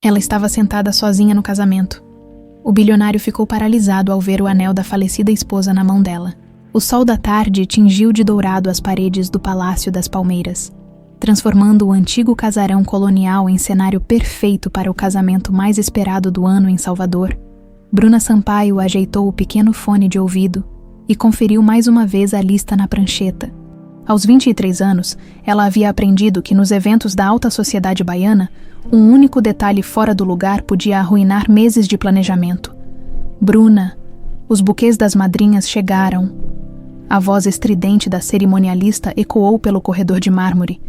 Ela estava sentada sozinha no casamento. O bilionário ficou paralisado ao ver o anel da falecida esposa na mão dela. O sol da tarde tingiu de dourado as paredes do Palácio das Palmeiras, transformando o antigo casarão colonial em cenário perfeito para o casamento mais esperado do ano em Salvador. Bruna Sampaio ajeitou o pequeno fone de ouvido e conferiu mais uma vez a lista na prancheta. Aos 23 anos, ela havia aprendido que nos eventos da alta sociedade baiana, um único detalhe fora do lugar podia arruinar meses de planejamento. Bruna, os buquês das madrinhas chegaram. A voz estridente da cerimonialista ecoou pelo corredor de mármore.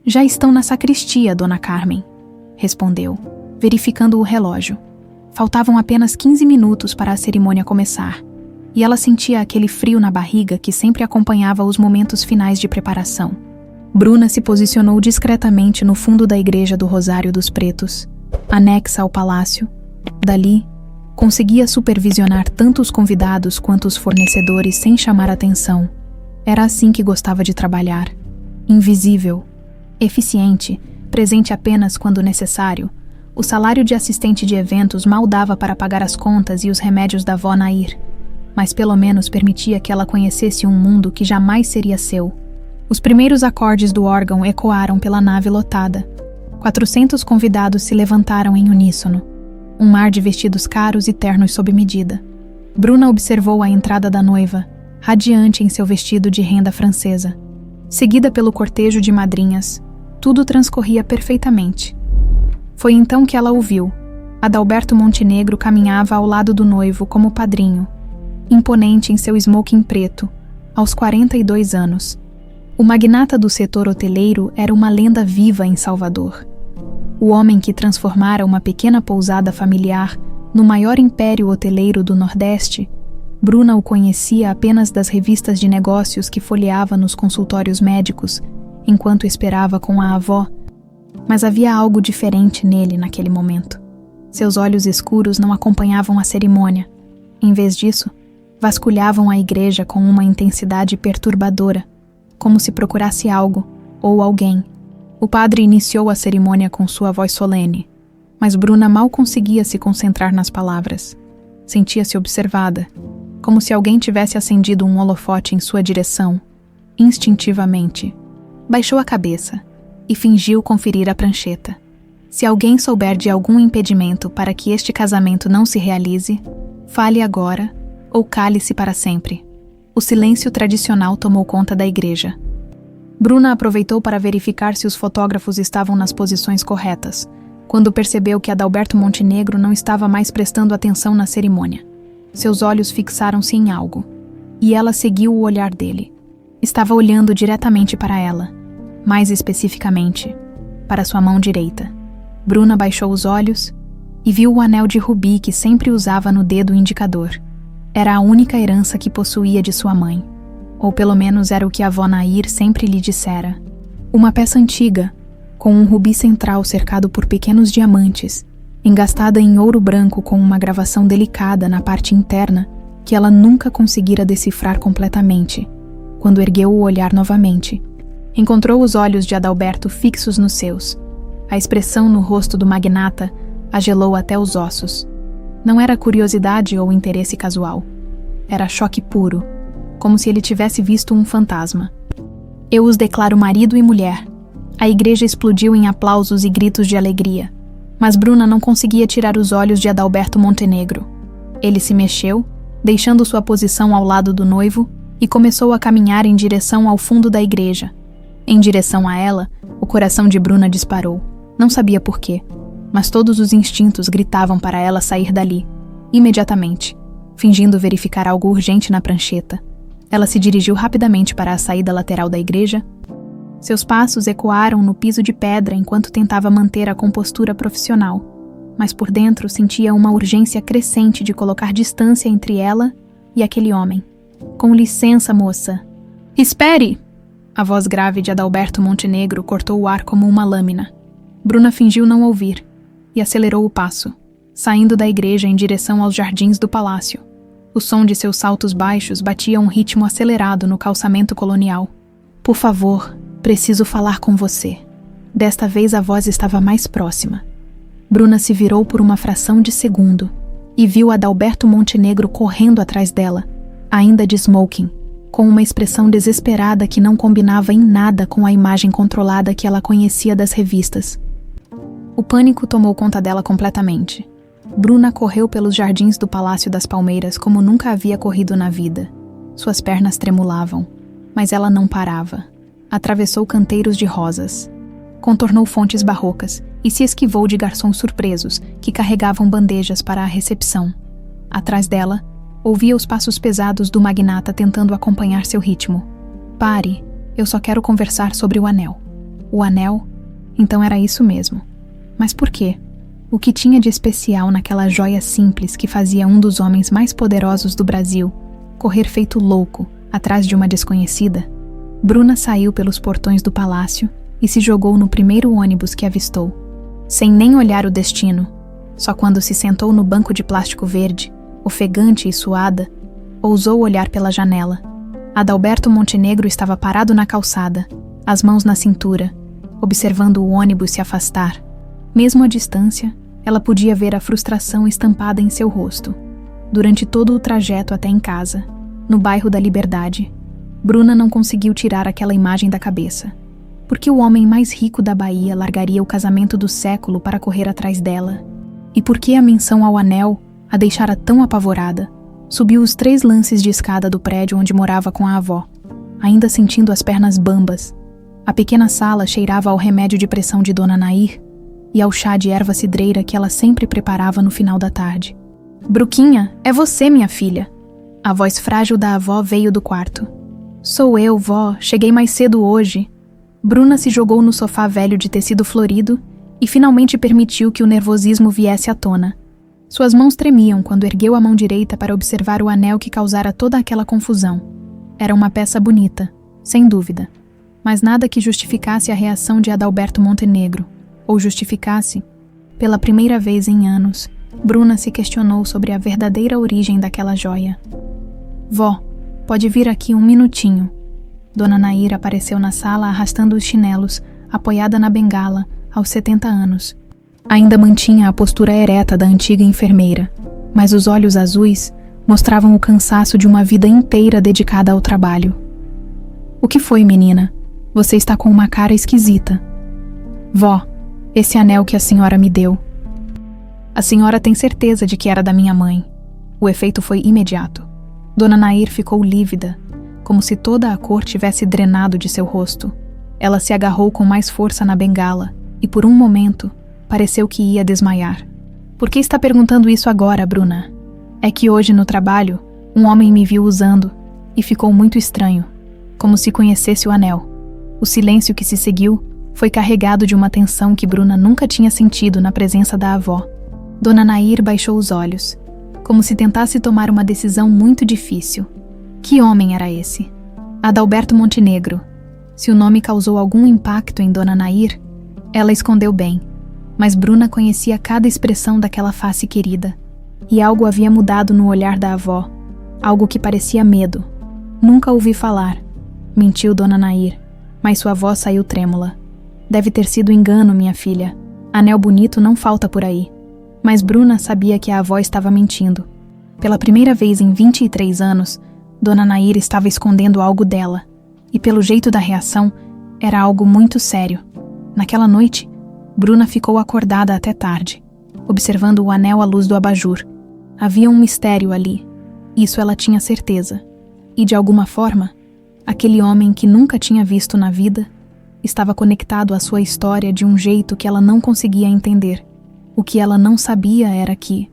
Já estão na sacristia, Dona Carmen, respondeu, verificando o relógio. Faltavam apenas 15 minutos para a cerimônia começar, e ela sentia aquele frio na barriga que sempre acompanhava os momentos finais de preparação. Bruna se posicionou discretamente no fundo da igreja do Rosário dos Pretos, anexa ao palácio. Dali, conseguia supervisionar tanto os convidados quanto os fornecedores sem chamar atenção. Era assim que gostava de trabalhar. Invisível, eficiente, presente apenas quando necessário. O salário de assistente de eventos mal dava para pagar as contas e os remédios da avó Nair, mas pelo menos permitia que ela conhecesse um mundo que jamais seria seu. Os primeiros acordes do órgão ecoaram pela nave lotada. 400 convidados se levantaram em uníssono. Um mar de vestidos caros e ternos sob medida. Bruna observou a entrada da noiva, radiante em seu vestido de renda francesa. Seguida pelo cortejo de madrinhas, tudo transcorria perfeitamente. Foi então que ela o viu. Adalberto Montenegro caminhava ao lado do noivo como padrinho, imponente em seu smoking preto, aos 42 anos. O magnata do setor hoteleiro era uma lenda viva em Salvador. O homem que transformara uma pequena pousada familiar no maior império hoteleiro do Nordeste, Bruna o conhecia apenas das revistas de negócios que folheava nos consultórios médicos, enquanto esperava com a avó. Mas havia algo diferente nele naquele momento. Seus olhos escuros não acompanhavam a cerimônia. Em vez disso, vasculhavam a igreja com uma intensidade perturbadora, como se procurasse algo ou alguém. O padre iniciou a cerimônia com sua voz solene, mas Bruna mal conseguia se concentrar nas palavras. Sentia-se observada, como se alguém tivesse acendido um holofote em sua direção. Instintivamente, baixou a cabeça e fingiu conferir a prancheta. Se alguém souber de algum impedimento para que este casamento não se realize, fale agora ou cale-se para sempre. O silêncio tradicional tomou conta da igreja. Bruna aproveitou para verificar se os fotógrafos estavam nas posições corretas, quando percebeu que Adalberto Montenegro não estava mais prestando atenção na cerimônia. Seus olhos fixaram-se em algo, e ela seguiu o olhar dele. Estava olhando diretamente para ela, mais especificamente, para sua mão direita. Bruna baixou os olhos e viu o anel de rubi que sempre usava no dedo indicador. Era a única herança que possuía de sua mãe, ou pelo menos era o que a avó Nair sempre lhe dissera. Uma peça antiga, com um rubi central cercado por pequenos diamantes, engastada em ouro branco com uma gravação delicada na parte interna que ela nunca conseguira decifrar completamente. Quando ergueu o olhar novamente, encontrou os olhos de Adalberto fixos nos seus. A expressão no rosto do magnata a gelou até os ossos. Não era curiosidade ou interesse casual. Era choque puro, como se ele tivesse visto um fantasma. Eu os declaro marido e mulher. A igreja explodiu em aplausos e gritos de alegria, mas Bruna não conseguia tirar os olhos de Adalberto Montenegro. Ele se mexeu, deixando sua posição ao lado do noivo, e começou a caminhar em direção ao fundo da igreja. Em direção a ela, o coração de Bruna disparou. Não sabia por quê, mas todos os instintos gritavam para ela sair dali, imediatamente, fingindo verificar algo urgente na prancheta. Ela se dirigiu rapidamente para a saída lateral da igreja. Seus passos ecoaram no piso de pedra enquanto tentava manter a compostura profissional, mas por dentro sentia uma urgência crescente de colocar distância entre ela e aquele homem. Com licença, moça. Espere! A voz grave de Adalberto Montenegro cortou o ar como uma lâmina. Bruna fingiu não ouvir e acelerou o passo, saindo da igreja em direção aos jardins do palácio. O som de seus saltos baixos batia um ritmo acelerado no calçamento colonial. Por favor, preciso falar com você. Desta vez a voz estava mais próxima. Bruna se virou por uma fração de segundo e viu Adalberto Montenegro correndo atrás dela, ainda de smoking, com uma expressão desesperada que não combinava em nada com a imagem controlada que ela conhecia das revistas. O pânico tomou conta dela completamente. Bruna correu pelos jardins do Palácio das Palmeiras como nunca havia corrido na vida. Suas pernas tremulavam, mas ela não parava. Atravessou canteiros de rosas, contornou fontes barrocas e se esquivou de garçons surpresos que carregavam bandejas para a recepção. Atrás dela, ouvia os passos pesados do magnata tentando acompanhar seu ritmo. Pare, eu só quero conversar sobre o anel. O anel? Então era isso mesmo. Mas por quê? O que tinha de especial naquela joia simples que fazia um dos homens mais poderosos do Brasil correr feito louco atrás de uma desconhecida? Bruna saiu pelos portões do palácio e se jogou no primeiro ônibus que avistou, sem nem olhar o destino. Só quando se sentou no banco de plástico verde, ofegante e suada, ousou olhar pela janela. Adalberto Montenegro estava parado na calçada, as mãos na cintura, observando o ônibus se afastar. Mesmo à distância, ela podia ver a frustração estampada em seu rosto. Durante todo o trajeto até em casa, no bairro da Liberdade, Bruna não conseguiu tirar aquela imagem da cabeça. Por que o homem mais rico da Bahia largaria o casamento do século para correr atrás dela? E por que a menção ao anel a deixara tão apavorada? Subiu os 3 lances de escada do prédio onde morava com a avó, ainda sentindo as pernas bambas. A pequena sala cheirava ao remédio de pressão de Dona Nair e ao chá de erva cidreira que ela sempre preparava no final da tarde. Bruquinha, é você, minha filha. A voz frágil da avó veio do quarto. Sou eu, vó, cheguei mais cedo hoje. Bruna se jogou no sofá velho de tecido florido e finalmente permitiu que o nervosismo viesse à tona. Suas mãos tremiam quando ergueu a mão direita para observar o anel que causara toda aquela confusão. Era uma peça bonita, sem dúvida, mas nada que justificasse a reação de Adalberto Montenegro, ou justificasse. Pela primeira vez em anos, Bruna se questionou sobre a verdadeira origem daquela joia. Vó, pode vir aqui um minutinho. Dona Nair apareceu na sala arrastando os chinelos, apoiada na bengala, aos 70 anos. Ainda mantinha a postura ereta da antiga enfermeira, mas os olhos azuis mostravam o cansaço de uma vida inteira dedicada ao trabalho. O que foi, menina? Você está com uma cara esquisita. Vó, esse anel que a senhora me deu. A senhora tem certeza de que era da minha mãe. O efeito foi imediato. Dona Nair ficou lívida, como se toda a cor tivesse drenado de seu rosto. Ela se agarrou com mais força na bengala e, por um momento, pareceu que ia desmaiar. Por que está perguntando isso agora, Bruna? É que hoje no trabalho, um homem me viu usando e ficou muito estranho, como se conhecesse o anel. O silêncio que se seguiu foi carregado de uma tensão que Bruna nunca tinha sentido na presença da avó. Dona Nair baixou os olhos, como se tentasse tomar uma decisão muito difícil. Que homem era esse? Adalberto Montenegro. Se o nome causou algum impacto em Dona Nair, ela escondeu bem, mas Bruna conhecia cada expressão daquela face querida, e algo havia mudado no olhar da avó, algo que parecia medo. Nunca ouvi falar, mentiu Dona Nair, mas sua voz saiu trêmula. Deve ter sido engano, minha filha. Anel bonito não falta por aí. Mas Bruna sabia que a avó estava mentindo. Pela primeira vez em 23 anos, Dona Nair estava escondendo algo dela, e pelo jeito da reação, era algo muito sério. Naquela noite, Bruna ficou acordada até tarde, observando o anel à luz do abajur. Havia um mistério ali, isso ela tinha certeza. E de alguma forma, aquele homem que nunca tinha visto na vida estava conectado à sua história de um jeito que ela não conseguia entender. O que ela não sabia era que,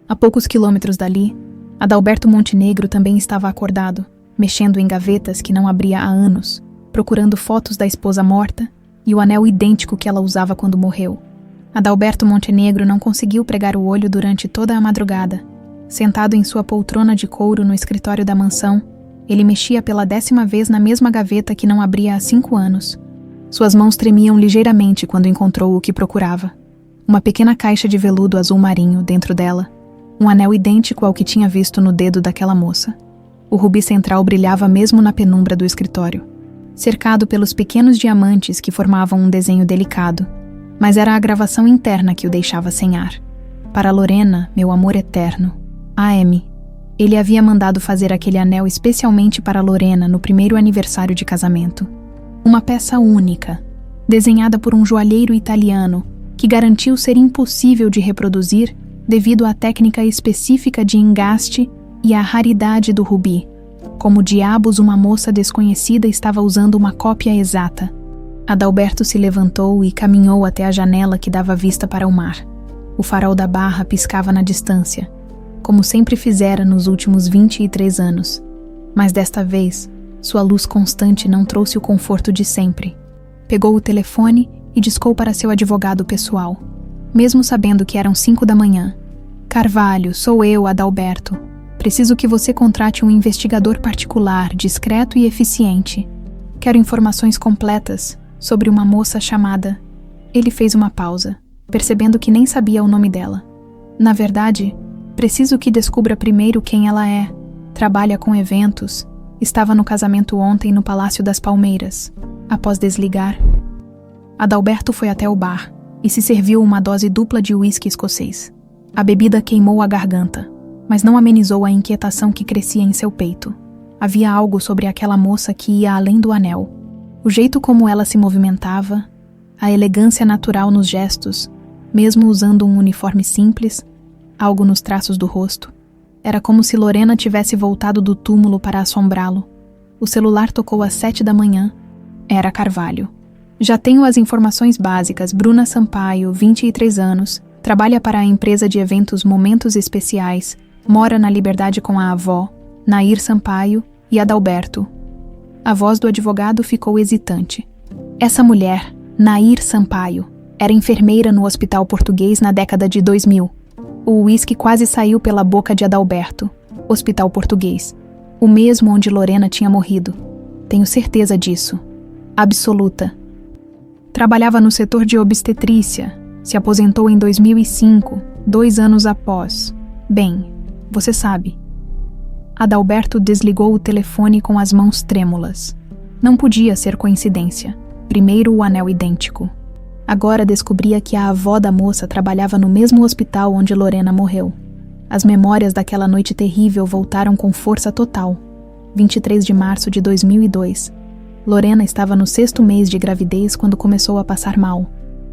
a poucos quilômetros dali, Adalberto Montenegro também estava acordado, mexendo em gavetas que não abria há anos, procurando fotos da esposa morta e o anel idêntico que ela usava quando morreu. Adalberto Montenegro não conseguiu pregar o olho durante toda a madrugada. Sentado em sua poltrona de couro no escritório da mansão, ele mexia pela 10ª vez na mesma gaveta que não abria há 5 anos. Suas mãos tremiam ligeiramente quando encontrou o que procurava. Uma pequena caixa de veludo azul marinho dentro dela, um anel idêntico ao que tinha visto no dedo daquela moça. O rubi central brilhava mesmo na penumbra do escritório, cercado pelos pequenos diamantes que formavam um desenho delicado, Mas era a gravação interna que o deixava sem ar. Para Lorena, meu amor eterno. A.M. Ele havia mandado fazer aquele anel especialmente para Lorena no primeiro aniversário de casamento. Uma peça única, desenhada por um joalheiro italiano, que garantiu ser impossível de reproduzir devido à técnica específica de engaste e à raridade do rubi. Como diabos uma moça desconhecida estava usando uma cópia exata. Adalberto se levantou e caminhou até a janela que dava vista para o mar. O farol da barra piscava na distância, como sempre fizera nos últimos 23 anos. Mas desta vez, sua luz constante não trouxe o conforto de sempre. Pegou o telefone e discou para seu advogado pessoal, mesmo sabendo que eram 5 da manhã. Carvalho, sou eu, Adalberto. Preciso que você contrate um investigador particular, discreto e eficiente. Quero informações completas sobre uma moça chamada... Ele fez uma pausa, percebendo que nem sabia o nome dela. Na verdade, preciso que descubra primeiro quem ela é. Trabalha com eventos. Estava no casamento ontem no Palácio das Palmeiras. Após desligar, Adalberto foi até o bar e se serviu uma dose dupla de uísque escocês. A bebida queimou a garganta, mas não amenizou a inquietação que crescia em seu peito. Havia algo sobre aquela moça que ia além do anel. O jeito como ela se movimentava, a elegância natural nos gestos, mesmo usando um uniforme simples, algo nos traços do rosto. Era como se Lorena tivesse voltado do túmulo para assombrá-lo. O celular tocou às 7 da manhã. Era Carvalho. Já tenho as informações básicas. Bruna Sampaio, 23 anos, trabalha para a empresa de eventos Momentos Especiais, mora na Liberdade com a avó, Nair Sampaio e Adalberto. A voz do advogado ficou hesitante. Essa mulher, Nair Sampaio, era enfermeira no Hospital Português na década de 2000. O uísque quase saiu pela boca de Adalberto. Hospital Português. O mesmo onde Lorena tinha morrido. Tenho certeza disso. Absoluta. Trabalhava no setor de obstetrícia. Se aposentou em 2005, 2 anos após. Bem, você sabe. Adalberto desligou o telefone com as mãos trêmulas. Não podia ser coincidência. Primeiro o anel idêntico. Agora descobria que a avó da moça trabalhava no mesmo hospital onde Lorena morreu. As memórias daquela noite terrível voltaram com força total. 23 de março de 2002. Lorena estava no 6º mês de gravidez quando começou a passar mal.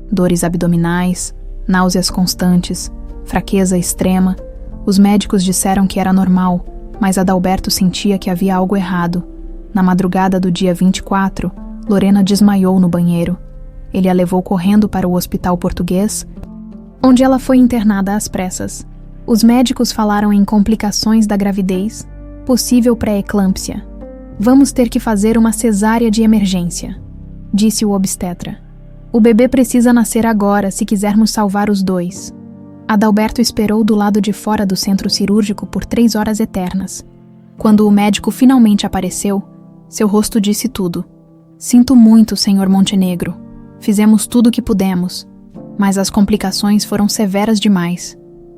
Dores abdominais, náuseas constantes, fraqueza extrema. Os médicos disseram que era normal, mas Adalberto sentia que havia algo errado. Na madrugada do dia 24, Lorena desmaiou no banheiro. Ele a levou correndo para o Hospital Português, onde ela foi internada às pressas. Os médicos falaram em complicações da gravidez, possível pré-eclâmpsia. Vamos ter que fazer uma cesárea de emergência, disse o obstetra. O bebê precisa nascer agora se quisermos salvar os dois. Adalberto esperou do lado de fora do centro cirúrgico por 3 horas eternas. Quando o médico finalmente apareceu, seu rosto disse tudo. Sinto muito, Sr. Montenegro. Fizemos tudo o que pudemos, mas as complicações foram severas demais.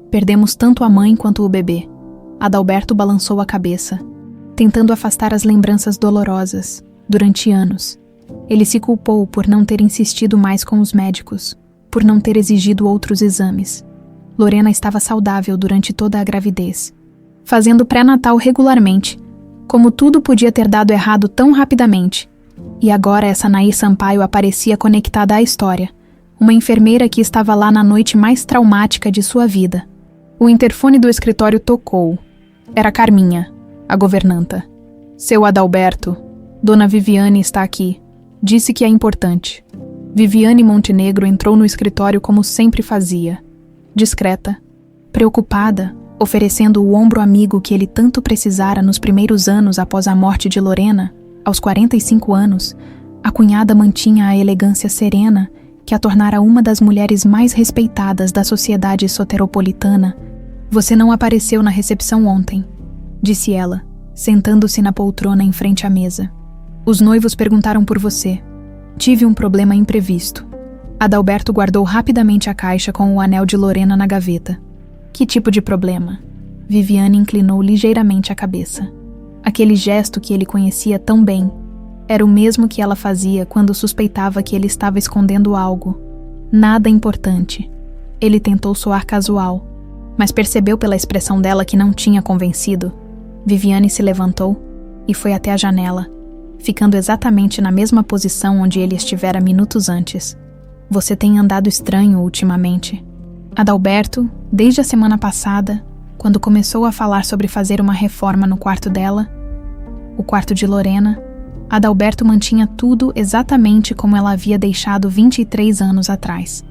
Perdemos tanto a mãe quanto o bebê. Adalberto balançou a cabeça, tentando afastar as lembranças dolorosas. Durante anos, ele se culpou por não ter insistido mais com os médicos, por não ter exigido outros exames. Lorena estava saudável durante toda a gravidez, fazendo pré-natal regularmente. Como tudo podia ter dado errado tão rapidamente? E agora essa Nair Sampaio aparecia conectada à história, uma enfermeira que estava lá na noite mais traumática de sua vida. O interfone do escritório tocou. Era Carminha, a governanta. Seu Adalberto, Dona Viviane está aqui. Disse que é importante. Viviane Montenegro entrou no escritório como sempre fazia. Discreta, preocupada, oferecendo o ombro amigo que ele tanto precisara nos primeiros anos após a morte de Lorena. Aos 45 anos, a cunhada mantinha a elegância serena que a tornara uma das mulheres mais respeitadas da sociedade soteropolitana. Você não apareceu na recepção ontem, disse ela, sentando-se na poltrona em frente à mesa. Os noivos perguntaram por você. Tive um problema imprevisto. Adalberto guardou rapidamente a caixa com o anel de Lorena na gaveta. Que tipo de problema? Viviane inclinou ligeiramente a cabeça. Aquele gesto que ele conhecia tão bem era o mesmo que ela fazia quando suspeitava que ele estava escondendo algo. Nada importante. Ele tentou soar casual, mas percebeu pela expressão dela que não tinha convencido. Viviane se levantou e foi até a janela, ficando exatamente na mesma posição onde ele estivera minutos antes. Você tem andado estranho ultimamente. Adalberto, desde a semana passada, quando começou a falar sobre fazer uma reforma no quarto dela, o quarto de Lorena, Adalberto mantinha tudo exatamente como ela havia deixado 23 anos atrás.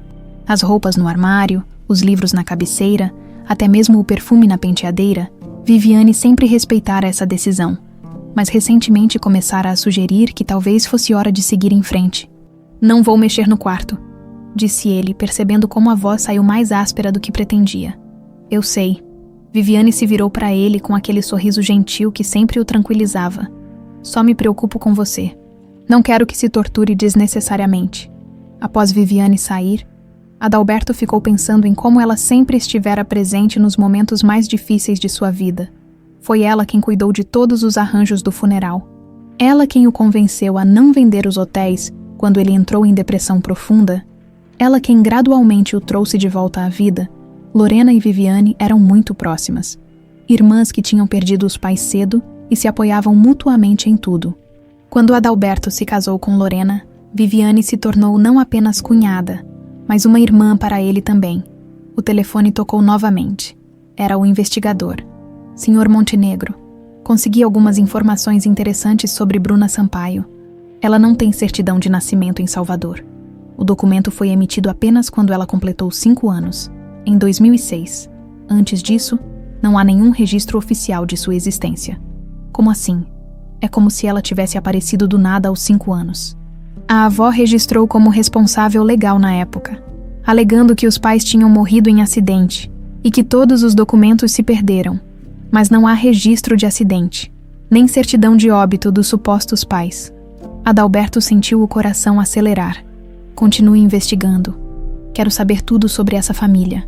As roupas no armário, os livros na cabeceira, até mesmo o perfume na penteadeira. Viviane sempre respeitara essa decisão, mas recentemente começara a sugerir que talvez fosse hora de seguir em frente. Não vou mexer no quarto, disse ele, percebendo como a voz saiu mais áspera do que pretendia. Eu sei. Viviane se virou para ele com aquele sorriso gentil que sempre o tranquilizava. Só me preocupo com você. Não quero que se torture desnecessariamente. Após Viviane sair, Adalberto ficou pensando em como ela sempre estivera presente nos momentos mais difíceis de sua vida. Foi ela quem cuidou de todos os arranjos do funeral. Ela quem o convenceu a não vender os hotéis quando ele entrou em depressão profunda. Ela quem gradualmente o trouxe de volta à vida. Lorena e Viviane eram muito próximas. Irmãs que tinham perdido os pais cedo e se apoiavam mutuamente em tudo. Quando Adalberto se casou com Lorena, Viviane se tornou não apenas cunhada, mas uma irmã para ele também. O telefone tocou novamente. Era o investigador. Senhor Montenegro. Consegui algumas informações interessantes sobre Bruna Sampaio. Ela não tem certidão de nascimento em Salvador. O documento foi emitido apenas quando ela completou 5 anos, em 2006. Antes disso, não há nenhum registro oficial de sua existência. Como assim? É como se ela tivesse aparecido do nada aos 5 anos. A avó registrou como responsável legal na época, alegando que os pais tinham morrido em acidente e que todos os documentos se perderam, mas não há registro de acidente, nem certidão de óbito dos supostos pais. Adalberto sentiu o coração acelerar. Continue investigando. Quero saber tudo sobre essa família.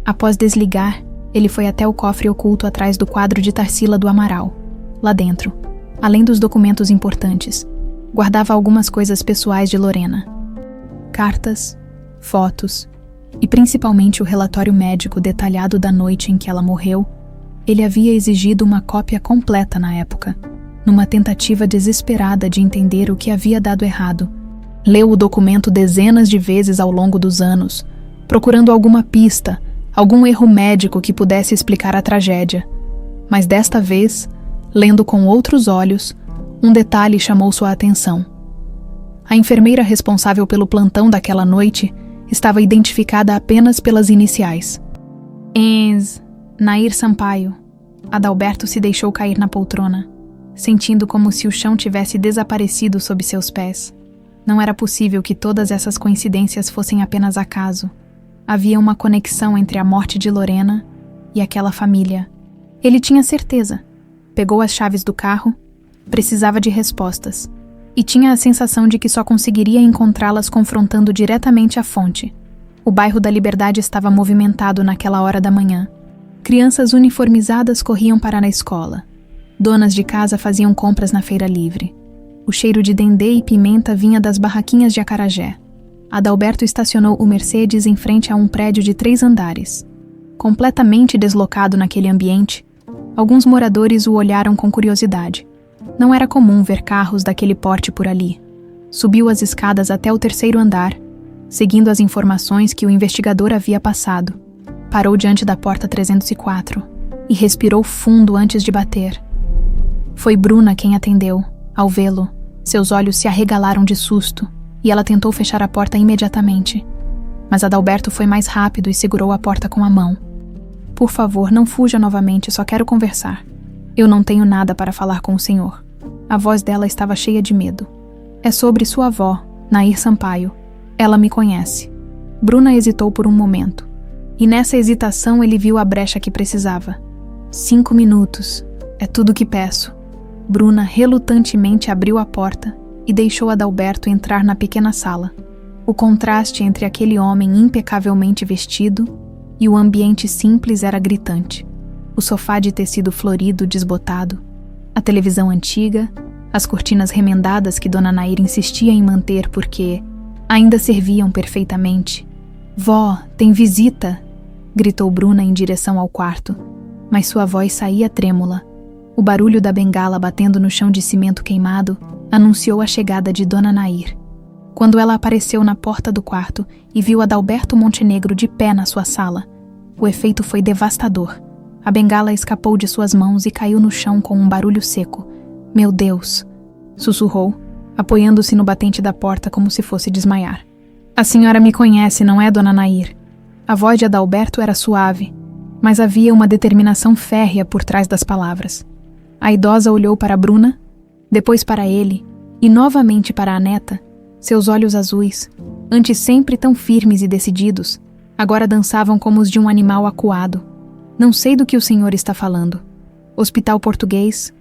Após desligar, ele foi até o cofre oculto atrás do quadro de Tarsila do Amaral. Lá dentro, além dos documentos importantes, guardava algumas coisas pessoais de Lorena. Cartas, fotos e principalmente o relatório médico detalhado da noite em que ela morreu. Ele havia exigido uma cópia completa na época, numa tentativa desesperada de entender o que havia dado errado. Leu o documento dezenas de vezes ao longo dos anos, procurando alguma pista, algum erro médico que pudesse explicar a tragédia. Mas desta vez, lendo com outros olhos, um detalhe chamou sua atenção. A enfermeira responsável pelo plantão daquela noite estava identificada apenas pelas iniciais. Nair Sampaio. Adalberto se deixou cair na poltrona, sentindo como se o chão tivesse desaparecido sob seus pés. Não era possível que todas essas coincidências fossem apenas acaso. Havia uma conexão entre a morte de Lorena e aquela família. Ele tinha certeza. Pegou as chaves do carro, precisava de respostas, e tinha a sensação de que só conseguiria encontrá-las confrontando diretamente a fonte. O bairro da Liberdade estava movimentado naquela hora da manhã. Crianças uniformizadas corriam para a escola. Donas de casa faziam compras na feira livre. O cheiro de dendê e pimenta vinha das barraquinhas de acarajé. Adalberto estacionou o Mercedes em frente a um prédio de 3 andares. Completamente deslocado naquele ambiente, alguns moradores o olharam com curiosidade. Não era comum ver carros daquele porte por ali. Subiu as escadas até o 3º andar, seguindo as informações que o investigador havia passado. Parou diante da porta 304 e respirou fundo antes de bater. Foi Bruna quem atendeu. Ao vê-lo, seus olhos se arregalaram de susto e ela tentou fechar a porta imediatamente. Mas Adalberto foi mais rápido e segurou a porta com a mão. Por favor, não fuja novamente, só quero conversar. Eu não tenho nada para falar com o senhor. A voz dela estava cheia de medo. É sobre sua avó, Nair Sampaio. Ela me conhece. Bruna hesitou por um momento. E nessa hesitação ele viu a brecha que precisava. 5 minutos. É tudo que peço. Bruna relutantemente abriu a porta e deixou Adalberto entrar na pequena sala. O contraste entre aquele homem impecavelmente vestido e o ambiente simples era gritante. O sofá de tecido florido desbotado, a televisão antiga, as cortinas remendadas que Dona Nair insistia em manter porque ainda serviam perfeitamente, Vó, tem visita! Gritou Bruna em direção ao quarto, mas sua voz saía trêmula. O barulho da bengala batendo no chão de cimento queimado anunciou a chegada de Dona Nair. Quando ela apareceu na porta do quarto e viu Adalberto Montenegro de pé na sua sala, o efeito foi devastador. A bengala escapou de suas mãos e caiu no chão com um barulho seco. Meu Deus! Sussurrou, apoiando-se no batente da porta como se fosse desmaiar. A senhora me conhece, não é, Dona Nair? A voz de Adalberto era suave, mas havia uma determinação férrea por trás das palavras. A idosa olhou para Bruna, depois para ele e novamente para a neta. Seus olhos azuis, antes sempre tão firmes e decididos, agora dançavam como os de um animal acuado. Não sei do que o senhor está falando. Hospital Português,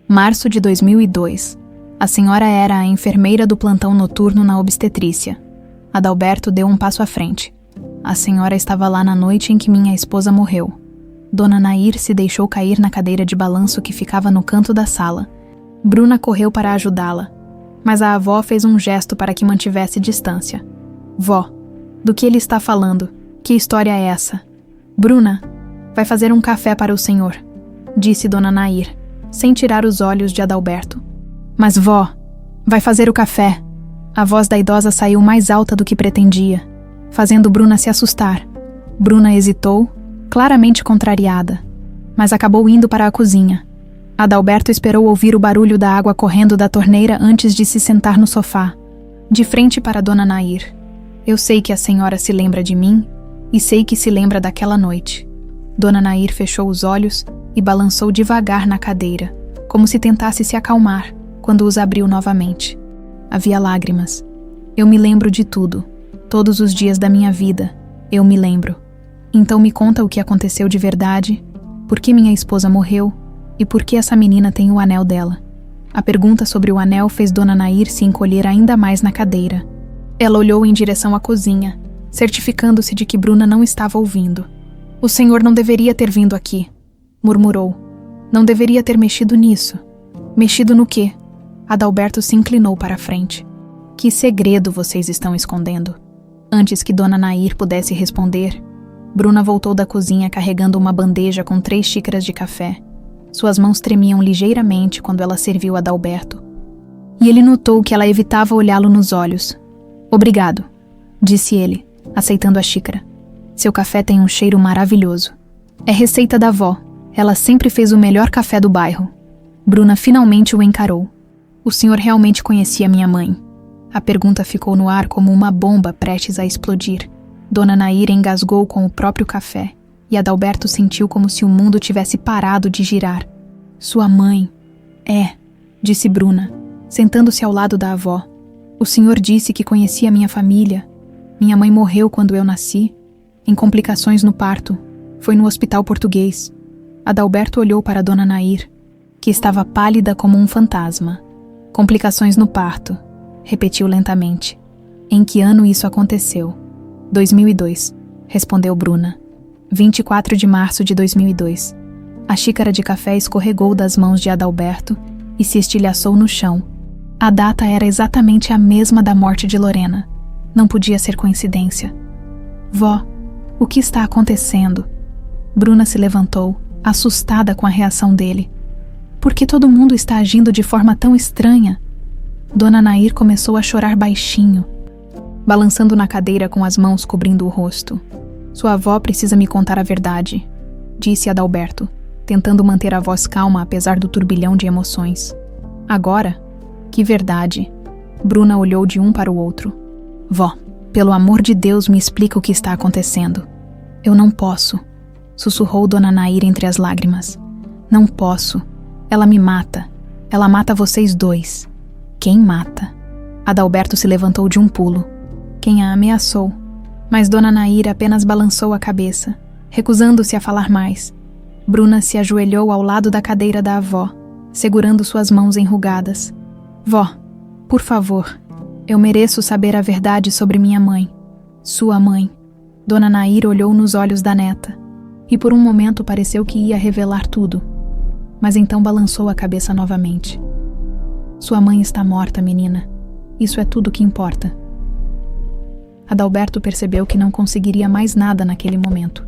março de 2002. A senhora era a enfermeira do plantão noturno na obstetrícia. Adalberto deu um passo à frente. A senhora estava lá na noite em que minha esposa morreu. Dona Nair se deixou cair na cadeira de balanço que ficava no canto da sala. Bruna correu para ajudá-la, mas a avó fez um gesto para que mantivesse distância. Vó, do que ele está falando? Que história é essa? Bruna, vai fazer um café para o senhor, disse Dona Nair, sem tirar os olhos de Adalberto. Mas vó, vai fazer o café. A voz da idosa saiu mais alta do que pretendia, fazendo Bruna se assustar. Bruna hesitou, claramente contrariada, mas acabou indo para a cozinha. Adalberto esperou ouvir o barulho da água correndo da torneira antes de se sentar no sofá, de frente para Dona Nair. Eu sei que a senhora se lembra de mim e sei que se lembra daquela noite. Dona Nair fechou os olhos e balançou devagar na cadeira, como se tentasse se acalmar quando os abriu novamente. Havia lágrimas. Eu me lembro de tudo. Todos os dias da minha vida, eu me lembro. Então me conta o que aconteceu de verdade, por que minha esposa morreu e por que essa menina tem o anel dela. A pergunta sobre o anel fez Dona Nair se encolher ainda mais na cadeira. Ela olhou em direção à cozinha, certificando-se de que Bruna não estava ouvindo. O senhor não deveria ter vindo aqui, murmurou. Não deveria ter mexido nisso. Mexido no quê? Adalberto se inclinou para a frente. Que segredo vocês estão escondendo? Antes que Dona Nair pudesse responder, Bruna voltou da cozinha carregando uma bandeja com 3 xícaras de café. Suas mãos tremiam ligeiramente quando ela serviu a Adalberto. E ele notou que ela evitava olhá-lo nos olhos. Obrigado, disse ele, aceitando a xícara. Seu café tem um cheiro maravilhoso. É receita da avó. Ela sempre fez o melhor café do bairro. Bruna finalmente o encarou. O senhor realmente conhecia minha mãe? A pergunta ficou no ar como uma bomba prestes a explodir. Dona Nair engasgou com o próprio café e Adalberto sentiu como se o mundo tivesse parado de girar. Sua mãe. É, disse Bruna, sentando-se ao lado da avó. O senhor disse que conhecia minha família. Minha mãe morreu quando eu nasci, em complicações no parto. Foi no Hospital Português. Adalberto olhou para Dona Nair, que estava pálida como um fantasma. Complicações no parto, repetiu lentamente. Em que ano isso aconteceu? 2002, respondeu Bruna. 24 de março de 2002. A xícara de café escorregou das mãos de Adalberto e se estilhaçou no chão. A data era exatamente a mesma da morte de Lorena. Não podia ser coincidência. Vó, o que está acontecendo? Bruna se levantou, assustada com a reação dele. Por que todo mundo está agindo de forma tão estranha? Dona Nair começou a chorar baixinho, balançando na cadeira com as mãos cobrindo o rosto. Sua avó precisa me contar a verdade, disse Adalberto, tentando manter a voz calma apesar do turbilhão de emoções. Agora? Que verdade? Bruna olhou de um para o outro. Vó, pelo amor de Deus, me explica o que está acontecendo. Eu não posso, sussurrou Dona Nair entre as lágrimas. Não posso. Ela me mata. Ela mata vocês dois. Quem mata? Adalberto se levantou de um pulo. Quem a ameaçou. Mas Dona Nair apenas balançou a cabeça, recusando-se a falar mais. Bruna se ajoelhou ao lado da cadeira da avó, segurando suas mãos enrugadas. Vó, por favor, eu mereço saber a verdade sobre minha mãe. Sua mãe. Dona Nair olhou nos olhos da neta, e por um momento pareceu que ia revelar tudo, mas então balançou a cabeça novamente. Sua mãe está morta, menina. Isso é tudo que importa. Adalberto percebeu que não conseguiria mais nada naquele momento.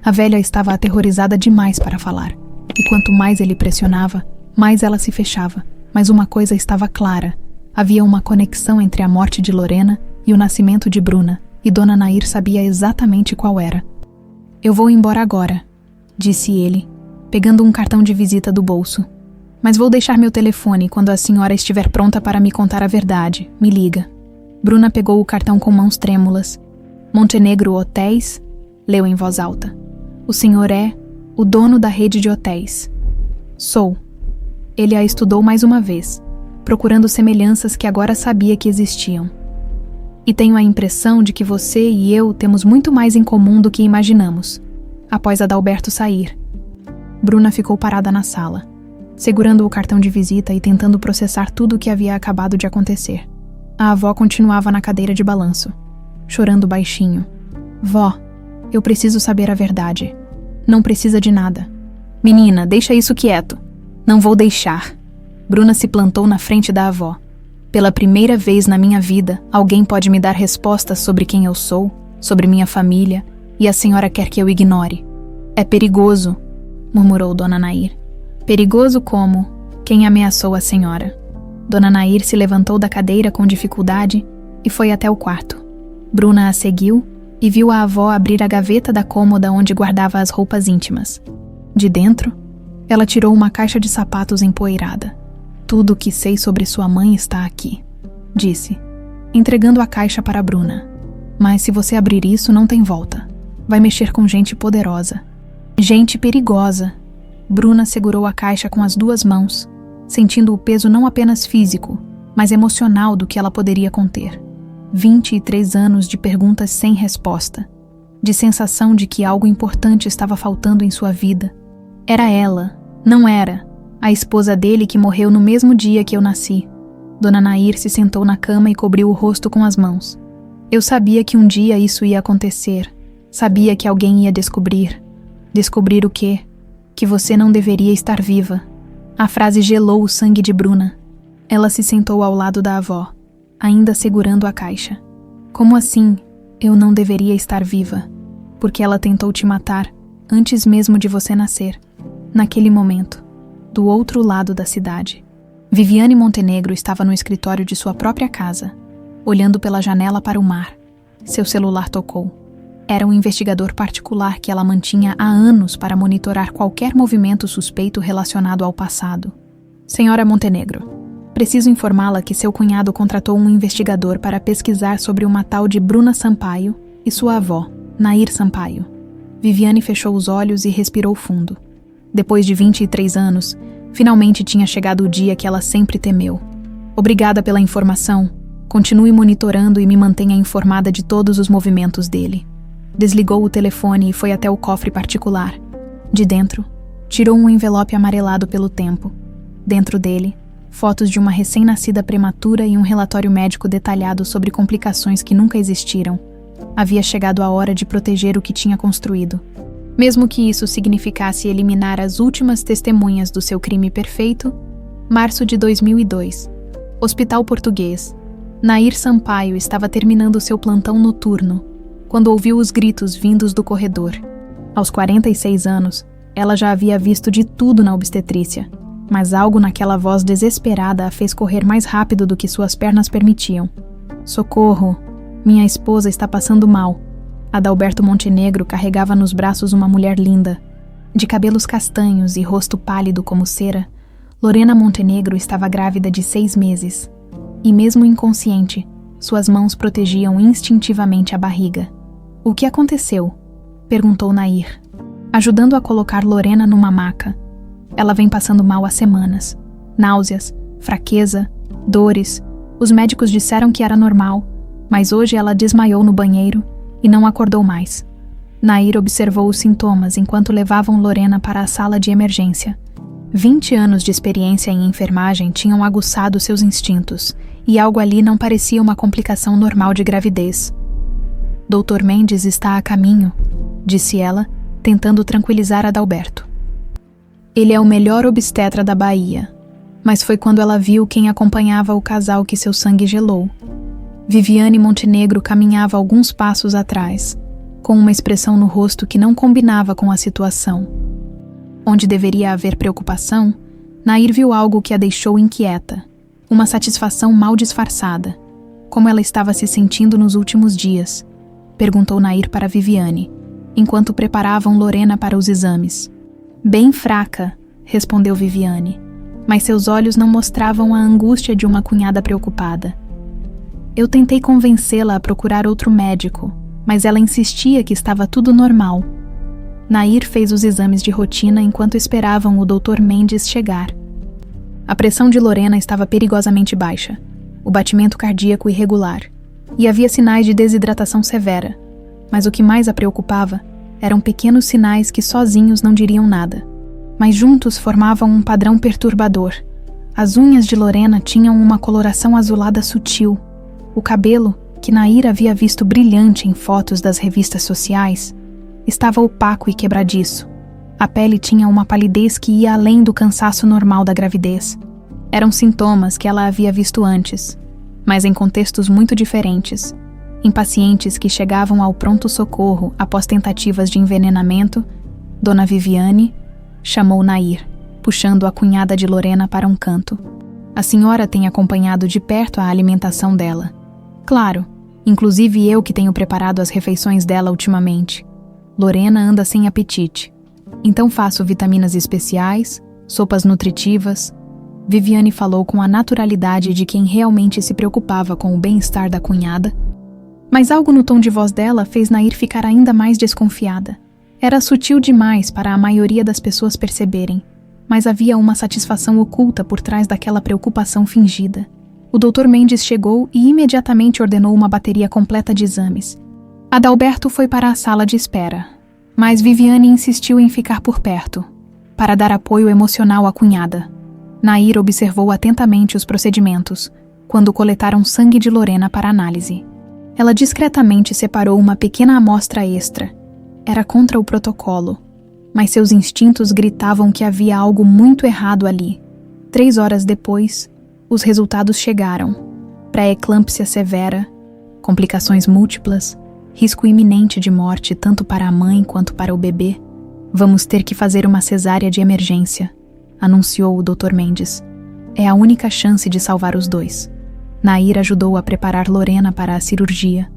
A velha estava aterrorizada demais para falar, e quanto mais ele pressionava, mais ela se fechava. Mas uma coisa estava clara: havia uma conexão entre a morte de Lorena e o nascimento de Bruna, e Dona Nair sabia exatamente qual era. "Eu vou embora agora", disse ele, pegando um cartão de visita do bolso. "Mas vou deixar meu telefone. Quando a senhora estiver pronta para me contar a verdade, me liga." Bruna pegou o cartão com mãos trêmulas. "Montenegro Hotéis", leu em voz alta. "O senhor é o dono da rede de hotéis." "Sou." Ele a estudou mais uma vez, procurando semelhanças que agora sabia que existiam. "E tenho a impressão de que você e eu temos muito mais em comum do que imaginamos." Após Adalberto sair, Bruna ficou parada na sala, segurando o cartão de visita e tentando processar tudo o que havia acabado de acontecer. A avó continuava na cadeira de balanço, chorando baixinho. "Vó, eu preciso saber a verdade." "Não precisa de nada." "Menina, deixa isso quieto." "Não vou deixar." Bruna se plantou na frente da avó. "Pela primeira vez na minha vida, alguém pode me dar respostas sobre quem eu sou, sobre minha família, e a senhora quer que eu ignore." "É perigoso", murmurou Dona Nair. "Perigoso como? Quem ameaçou a senhora?" Dona Nair se levantou da cadeira com dificuldade e foi até o quarto. Bruna a seguiu e viu a avó abrir a gaveta da cômoda onde guardava as roupas íntimas. De dentro, ela tirou uma caixa de sapatos empoeirada. "Tudo o que sei sobre sua mãe está aqui", disse, entregando a caixa para Bruna. "Mas se você abrir isso, não tem volta. Vai mexer com gente poderosa. Gente perigosa." Bruna segurou a caixa com as duas mãos, sentindo o peso não apenas físico, mas emocional do que ela poderia conter. 23 anos de perguntas sem resposta, de sensação de que algo importante estava faltando em sua vida. Era ela, não era, a esposa dele que morreu no mesmo dia que eu nasci. Dona Nair se sentou na cama e cobriu o rosto com as mãos. "Eu sabia que um dia isso ia acontecer. Sabia que alguém ia descobrir." "Descobrir o quê?" "Que você não deveria estar viva." A frase gelou o sangue de Bruna. Ela se sentou ao lado da avó, ainda segurando a caixa. "Como assim, eu não deveria estar viva?" "Porque ela tentou te matar, antes mesmo de você nascer. Naquele momento, do outro lado da cidade." Viviane Montenegro estava no escritório de sua própria casa, olhando pela janela para o mar. Seu celular tocou. Era um investigador particular que ela mantinha há anos para monitorar qualquer movimento suspeito relacionado ao passado. "Senhora Montenegro, preciso informá-la que seu cunhado contratou um investigador para pesquisar sobre uma tal de Bruna Sampaio e sua avó, Nair Sampaio." Viviane fechou os olhos e respirou fundo. Depois de 23 anos, finalmente tinha chegado o dia que ela sempre temeu. "Obrigada pela informação. Continue monitorando e me mantenha informada de todos os movimentos dele." Desligou o telefone e foi até o cofre particular. De dentro, tirou um envelope amarelado pelo tempo. Dentro dele, fotos de uma recém-nascida prematura e um relatório médico detalhado sobre complicações que nunca existiram. Havia chegado a hora de proteger o que tinha construído. Mesmo que isso significasse eliminar as últimas testemunhas do seu crime perfeito. Março de 2002. Hospital Português. Nair Sampaio estava terminando seu plantão noturno, quando ouviu os gritos vindos do corredor. Aos 46 anos, ela já havia visto de tudo na obstetrícia, mas algo naquela voz desesperada a fez correr mais rápido do que suas pernas permitiam. "Socorro! Minha esposa está passando mal." Adalberto Montenegro carregava nos braços uma mulher linda. De cabelos castanhos e rosto pálido como cera, Lorena Montenegro estava grávida de 6 meses. E mesmo inconsciente, suas mãos protegiam instintivamente a barriga. "O que aconteceu?" perguntou Nair, ajudando a colocar Lorena numa maca. "Ela vem passando mal há semanas. Náuseas, fraqueza, dores. Os médicos disseram que era normal, mas hoje ela desmaiou no banheiro e não acordou mais." Nair observou os sintomas enquanto levavam Lorena para a sala de emergência. 20 anos de experiência em enfermagem tinham aguçado seus instintos, e algo ali não parecia uma complicação normal de gravidez. "Dr. Mendes está a caminho", disse ela, tentando tranquilizar Adalberto. "Ele é o melhor obstetra da Bahia." Mas foi quando ela viu quem acompanhava o casal que seu sangue gelou. Viviane Montenegro caminhava alguns passos atrás, com uma expressão no rosto que não combinava com a situação. Onde deveria haver preocupação, Nair viu algo que a deixou inquieta, uma satisfação mal disfarçada. Como ela estava se sentindo nos últimos dias? Perguntou Nair para Viviane, enquanto preparavam Lorena para os exames. Bem fraca, respondeu Viviane, mas seus olhos não mostravam a angústia de uma cunhada preocupada. Eu tentei convencê-la a procurar outro médico, mas ela insistia que estava tudo normal. Nair fez os exames de rotina enquanto esperavam o Dr. Mendes chegar. A pressão de Lorena estava perigosamente baixa, o batimento cardíaco irregular, e havia sinais de desidratação severa, mas o que mais a preocupava eram pequenos sinais que sozinhos não diriam nada, mas juntos formavam um padrão perturbador. As unhas de Lorena tinham uma coloração azulada sutil. O cabelo, que Nair havia visto brilhante em fotos das revistas sociais, estava opaco e quebradiço. A pele tinha uma palidez que ia além do cansaço normal da gravidez. Eram sintomas que ela havia visto antes, mas em contextos muito diferentes. Em pacientes que chegavam ao pronto-socorro após tentativas de envenenamento, Dona Viviane chamou Nair, puxando a cunhada de Lorena para um canto. A senhora tem acompanhado de perto a alimentação dela. Claro, inclusive eu que tenho preparado as refeições dela ultimamente. Lorena anda sem apetite. Então faço vitaminas especiais, sopas nutritivas. Viviane falou com a naturalidade de quem realmente se preocupava com o bem-estar da cunhada, mas algo no tom de voz dela fez Nair ficar ainda mais desconfiada. Era sutil demais para a maioria das pessoas perceberem, mas havia uma satisfação oculta por trás daquela preocupação fingida. O Dr. Mendes chegou e imediatamente ordenou uma bateria completa de exames. Adalberto foi para a sala de espera, mas Viviane insistiu em ficar por perto, para dar apoio emocional à cunhada. Nair observou atentamente os procedimentos, quando coletaram sangue de Lorena para análise. Ela discretamente separou uma pequena amostra extra. Era contra o protocolo, mas seus instintos gritavam que havia algo muito errado ali. 3 horas depois, os resultados chegaram. Pré-eclâmpsia severa, complicações múltiplas, risco iminente de morte tanto para a mãe quanto para o bebê. Vamos ter que fazer uma cesárea de emergência, anunciou o Dr. Mendes. É a única chance de salvar os dois. Nair ajudou a preparar Lorena para a cirurgia.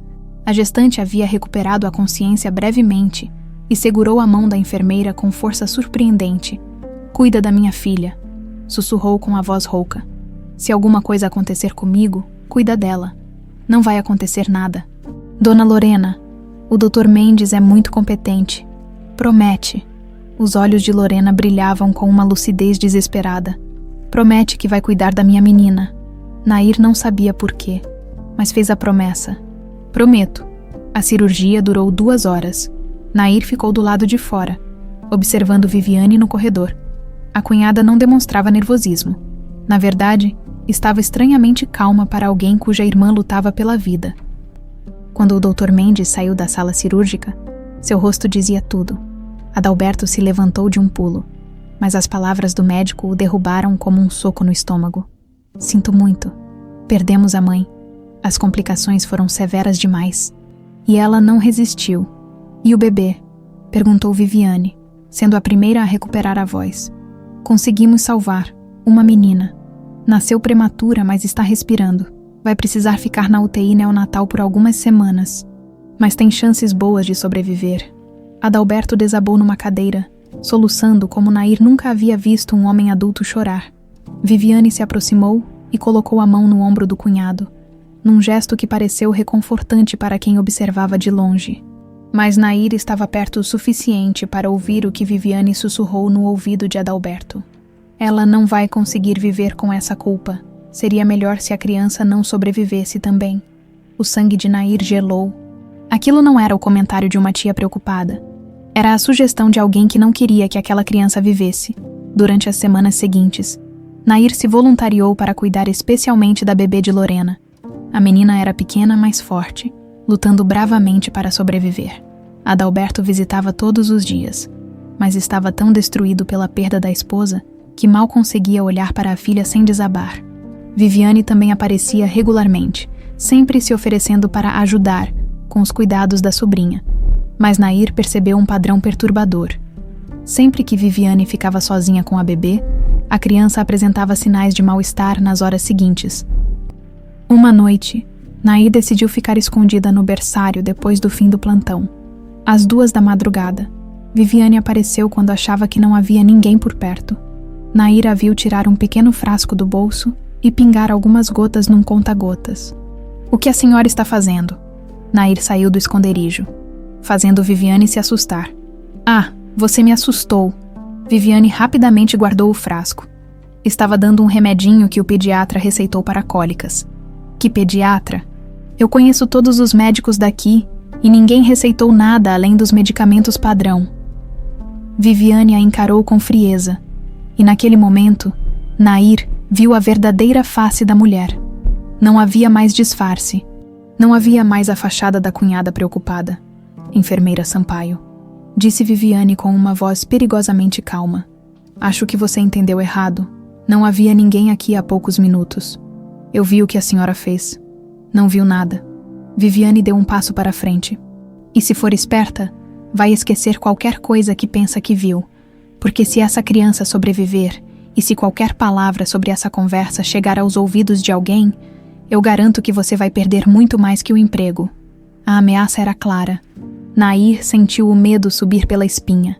A gestante havia recuperado a consciência brevemente e segurou a mão da enfermeira com força surpreendente. Cuida da minha filha, sussurrou com a voz rouca. Se alguma coisa acontecer comigo, cuida dela. Não vai acontecer nada. Dona Lorena, o Dr. Mendes é muito competente. Promete. Os olhos de Lorena brilhavam com uma lucidez desesperada. Promete que vai cuidar da minha menina. Nair não sabia por quê, mas fez a promessa. Prometo. A cirurgia durou 2 horas. Nair ficou do lado de fora, observando Viviane no corredor. A cunhada não demonstrava nervosismo. Na verdade, estava estranhamente calma para alguém cuja irmã lutava pela vida. Quando o Dr. Mendes saiu da sala cirúrgica, seu rosto dizia tudo. Adalberto se levantou de um pulo, mas as palavras do médico o derrubaram como um soco no estômago. Sinto muito. Perdemos a mãe. As complicações foram severas demais. E ela não resistiu. E o bebê? Perguntou Viviane, sendo a primeira a recuperar a voz. Conseguimos salvar. Uma menina. Nasceu prematura, mas está respirando. Vai precisar ficar na UTI neonatal por algumas semanas. Mas tem chances boas de sobreviver. Adalberto desabou numa cadeira, soluçando como Nair nunca havia visto um homem adulto chorar. Viviane se aproximou e colocou a mão no ombro do cunhado, num gesto que pareceu reconfortante para quem observava de longe. Mas Nair estava perto o suficiente para ouvir o que Viviane sussurrou no ouvido de Adalberto. Ela não vai conseguir viver com essa culpa. Seria melhor se a criança não sobrevivesse também. O sangue de Nair gelou. Aquilo não era o comentário de uma tia preocupada. Era a sugestão de alguém que não queria que aquela criança vivesse. Durante as semanas seguintes, Nair se voluntariou para cuidar especialmente da bebê de Lorena. A menina era pequena, mas forte, lutando bravamente para sobreviver. Adalberto visitava todos os dias, mas estava tão destruído pela perda da esposa que mal conseguia olhar para a filha sem desabar. Viviane também aparecia regularmente, sempre se oferecendo para ajudar com os cuidados da sobrinha. Mas Nair percebeu um padrão perturbador. Sempre que Viviane ficava sozinha com a bebê, a criança apresentava sinais de mal-estar nas horas seguintes. Uma noite, Nair decidiu ficar escondida no berçário depois do fim do plantão. Às 2 da madrugada, Viviane apareceu quando achava que não havia ninguém por perto. Nair a viu tirar um pequeno frasco do bolso e pingar algumas gotas num conta-gotas. "O que a senhora está fazendo?" Nair saiu do esconderijo, fazendo Viviane se assustar. "Ah, você me assustou." Viviane rapidamente guardou o frasco. Estava dando um remedinho que o pediatra receitou para cólicas. "Que pediatra? Eu conheço todos os médicos daqui e ninguém receitou nada além dos medicamentos padrão." Viviane a encarou com frieza, e naquele momento, Nair viu a verdadeira face da mulher. Não havia mais disfarce. Não havia mais a fachada da cunhada preocupada. "Enfermeira Sampaio", disse Viviane com uma voz perigosamente calma. "Acho que você entendeu errado. Não havia ninguém aqui há poucos minutos. Eu vi o que a senhora fez." "Não viu nada." Viviane deu um passo para a frente. "E se for esperta, vai esquecer qualquer coisa que pensa que viu. Porque se essa criança sobreviver, e se qualquer palavra sobre essa conversa chegar aos ouvidos de alguém, eu garanto que você vai perder muito mais que o emprego." A ameaça era clara. Nair sentiu o medo subir pela espinha,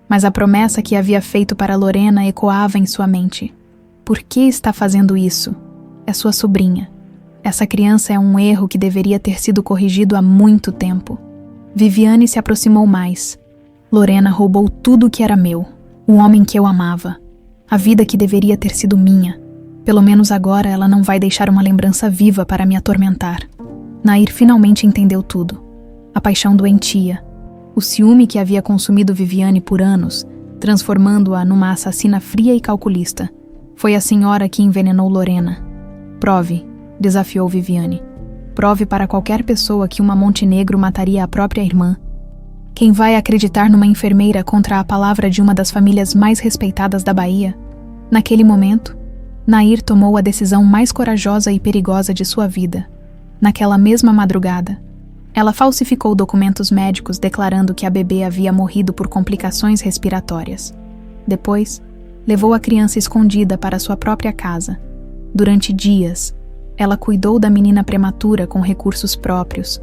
mas a promessa que havia feito para Lorena ecoava em sua mente. Por que está fazendo isso? É sua sobrinha. Essa criança é um erro que deveria ter sido corrigido há muito tempo. Viviane se aproximou mais. Lorena roubou tudo que era meu. O homem que eu amava. A vida que deveria ter sido minha. Pelo menos agora ela não vai deixar uma lembrança viva para me atormentar. Nair finalmente entendeu tudo. A paixão doentia. O ciúme que havia consumido Viviane por anos, transformando-a numa assassina fria e calculista. Foi a senhora que envenenou Lorena. "Prove", desafiou Viviane. "Prove para qualquer pessoa que uma Montenegro mataria a própria irmã. Quem vai acreditar numa enfermeira contra a palavra de uma das famílias mais respeitadas da Bahia?" Naquele momento, Nair tomou a decisão mais corajosa e perigosa de sua vida. Naquela mesma madrugada, ela falsificou documentos médicos declarando que a bebê havia morrido por complicações respiratórias. Depois, levou a criança escondida para sua própria casa. Durante dias, ela cuidou da menina prematura com recursos próprios,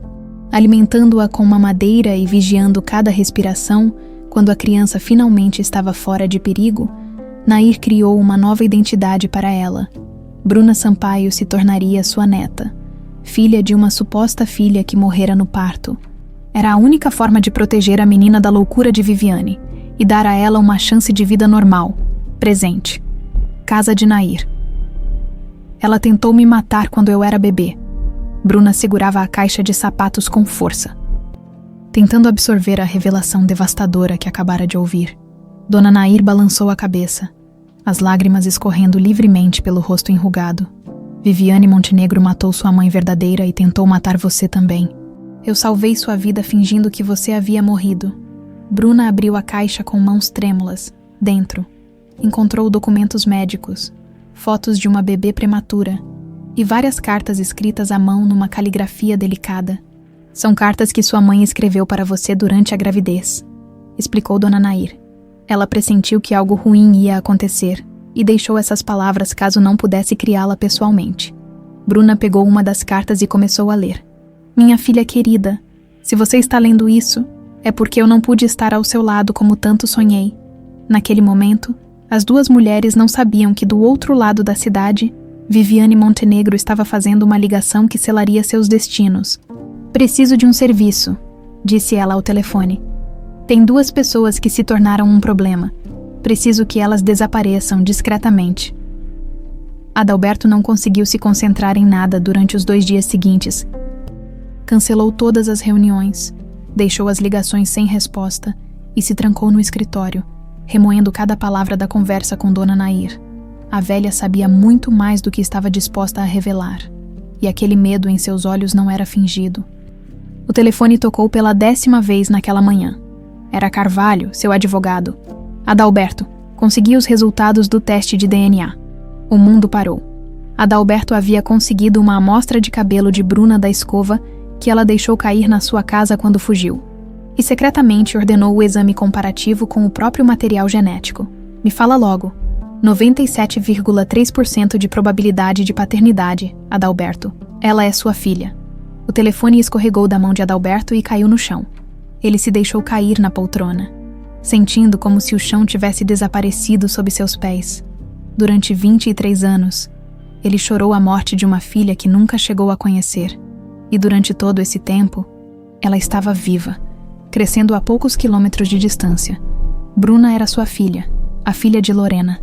alimentando-a com mamadeira e vigiando cada respiração. Quando a criança finalmente estava fora de perigo, Nair criou uma nova identidade para ela. Bruna Sampaio se tornaria sua neta, filha de uma suposta filha que morrera no parto. Era a única forma de proteger a menina da loucura de Viviane e dar a ela uma chance de vida normal. Presente. Casa de Nair. Ela tentou me matar quando eu era bebê. Bruna segurava a caixa de sapatos com força, tentando absorver a revelação devastadora que acabara de ouvir. Dona Nair balançou a cabeça, as lágrimas escorrendo livremente pelo rosto enrugado. "Viviane Montenegro matou sua mãe verdadeira e tentou matar você também. Eu salvei sua vida fingindo que você havia morrido." Bruna abriu a caixa com mãos trêmulas. Dentro, encontrou documentos médicos, fotos de uma bebê prematura e várias cartas escritas à mão numa caligrafia delicada. "São cartas que sua mãe escreveu para você durante a gravidez", explicou Dona Nair. Ela pressentiu que algo ruim ia acontecer e deixou essas palavras caso não pudesse criá-la pessoalmente. Bruna pegou uma das cartas e começou a ler. "Minha filha querida, se você está lendo isso, é porque eu não pude estar ao seu lado como tanto sonhei." Naquele momento, as duas mulheres não sabiam que do outro lado da cidade, Viviane Montenegro estava fazendo uma ligação que selaria seus destinos. "Preciso de um serviço", disse ela ao telefone. "Tem 2 pessoas que se tornaram um problema. Preciso que elas desapareçam discretamente." Adalberto não conseguiu se concentrar em nada durante os 2 dias seguintes. Cancelou todas as reuniões, deixou as ligações sem resposta e se trancou no escritório, remoendo cada palavra da conversa com Dona Nair. A velha sabia muito mais do que estava disposta a revelar, e aquele medo em seus olhos não era fingido. O telefone tocou pela 10ª vez naquela manhã. Era Carvalho, seu advogado. "Adalberto, consegui os resultados do teste de DNA." O mundo parou. Adalberto havia conseguido uma amostra de cabelo de Bruna da escova que ela deixou cair na sua casa quando fugiu. E secretamente ordenou o exame comparativo com o próprio material genético. Me fala logo. 97,3% de probabilidade de paternidade, Adalberto. Ela é sua filha. O telefone escorregou da mão de Adalberto e caiu no chão. Ele se deixou cair na poltrona, sentindo como se o chão tivesse desaparecido sob seus pés. Durante 23 anos, ele chorou a morte de uma filha que nunca chegou a conhecer. E durante todo esse tempo, ela estava viva, crescendo a poucos quilômetros de distância. Bruna era sua filha, a filha de Lorena.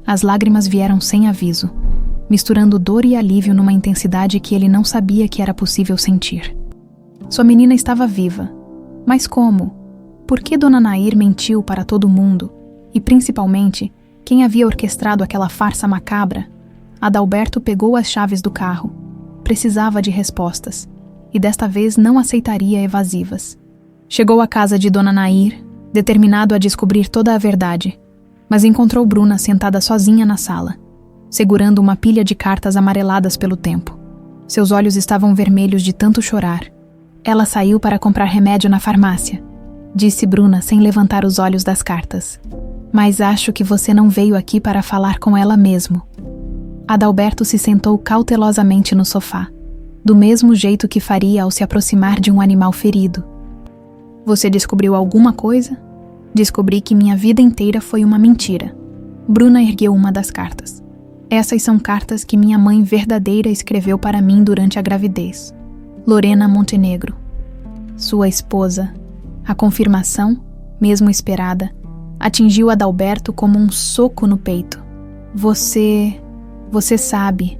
As lágrimas vieram sem aviso, misturando dor e alívio numa intensidade que ele não sabia que era possível sentir. Sua menina estava viva. Mas como? Por que Dona Nair mentiu para todo mundo? E principalmente, quem havia orquestrado aquela farsa macabra? Adalberto pegou as chaves do carro. Precisava de respostas. E desta vez não aceitaria evasivas. Chegou à casa de Dona Nair, determinado a descobrir toda a verdade. Mas encontrou Bruna sentada sozinha na sala, segurando uma pilha de cartas amareladas pelo tempo. Seus olhos estavam vermelhos de tanto chorar. Ela saiu para comprar remédio na farmácia, disse Bruna sem levantar os olhos das cartas. Mas acho que você não veio aqui para falar com ela mesmo. Adalberto se sentou cautelosamente no sofá, do mesmo jeito que faria ao se aproximar de um animal ferido. Você descobriu alguma coisa? Descobri que minha vida inteira foi uma mentira. Bruna ergueu uma das cartas. Essas são cartas que minha mãe verdadeira escreveu para mim durante a gravidez. Lorena Montenegro. Sua esposa. A confirmação, mesmo esperada, atingiu Adalberto como um soco no peito. Você sabe.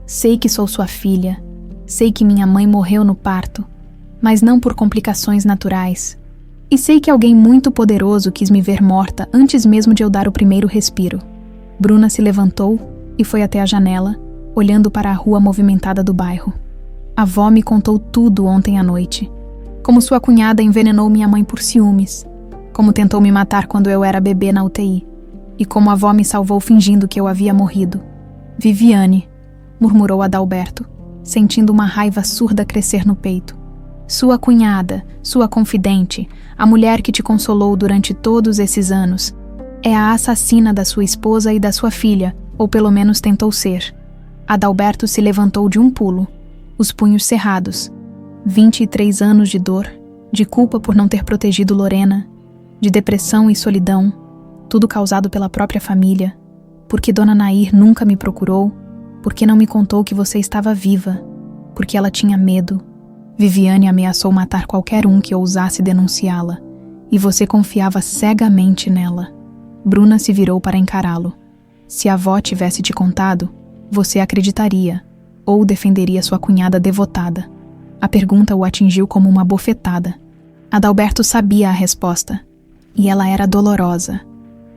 Sei que sou sua filha. Sei que minha mãe morreu no parto, mas não por complicações naturais. E sei que alguém muito poderoso quis me ver morta antes mesmo de eu dar o primeiro respiro. Bruna se levantou e foi até a janela, olhando para a rua movimentada do bairro. A avó me contou tudo ontem à noite. Como sua cunhada envenenou minha mãe por ciúmes. Como tentou me matar quando eu era bebê na UTI. E como a avó me salvou fingindo que eu havia morrido. Viviane, murmurou Adalberto, sentindo uma raiva surda crescer no peito. Sua cunhada, sua confidente, a mulher que te consolou durante todos esses anos, é a assassina da sua esposa e da sua filha, ou pelo menos tentou ser. Adalberto se levantou de um pulo, os punhos cerrados. 23 anos de dor, de culpa por não ter protegido Lorena, de depressão e solidão, tudo causado pela própria família, porque Dona Nair nunca me procurou, porque não me contou que você estava viva, porque ela tinha medo. Viviane ameaçou matar qualquer um que ousasse denunciá-la, e você confiava cegamente nela. Bruna se virou para encará-lo. Se a avó tivesse te contado, você acreditaria, ou defenderia sua cunhada devotada. A pergunta o atingiu como uma bofetada. Adalberto sabia a resposta, e ela era dolorosa.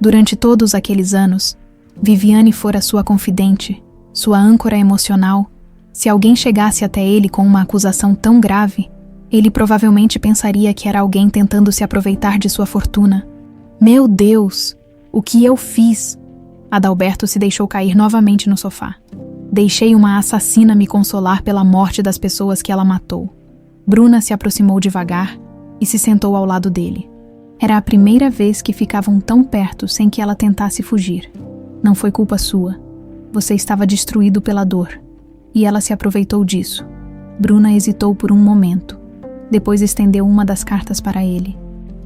Durante todos aqueles anos, Viviane fora sua confidente, sua âncora emocional. Se alguém chegasse até ele com uma acusação tão grave, ele provavelmente pensaria que era alguém tentando se aproveitar de sua fortuna. Meu Deus! O que eu fiz? Adalberto se deixou cair novamente no sofá. Deixei uma assassina me consolar pela morte das pessoas que ela matou. Bruna se aproximou devagar e se sentou ao lado dele. Era a primeira vez que ficavam tão perto sem que ela tentasse fugir. Não foi culpa sua. Você estava destruído pela dor. E ela se aproveitou disso. Bruna hesitou por um momento. Depois estendeu uma das cartas para ele.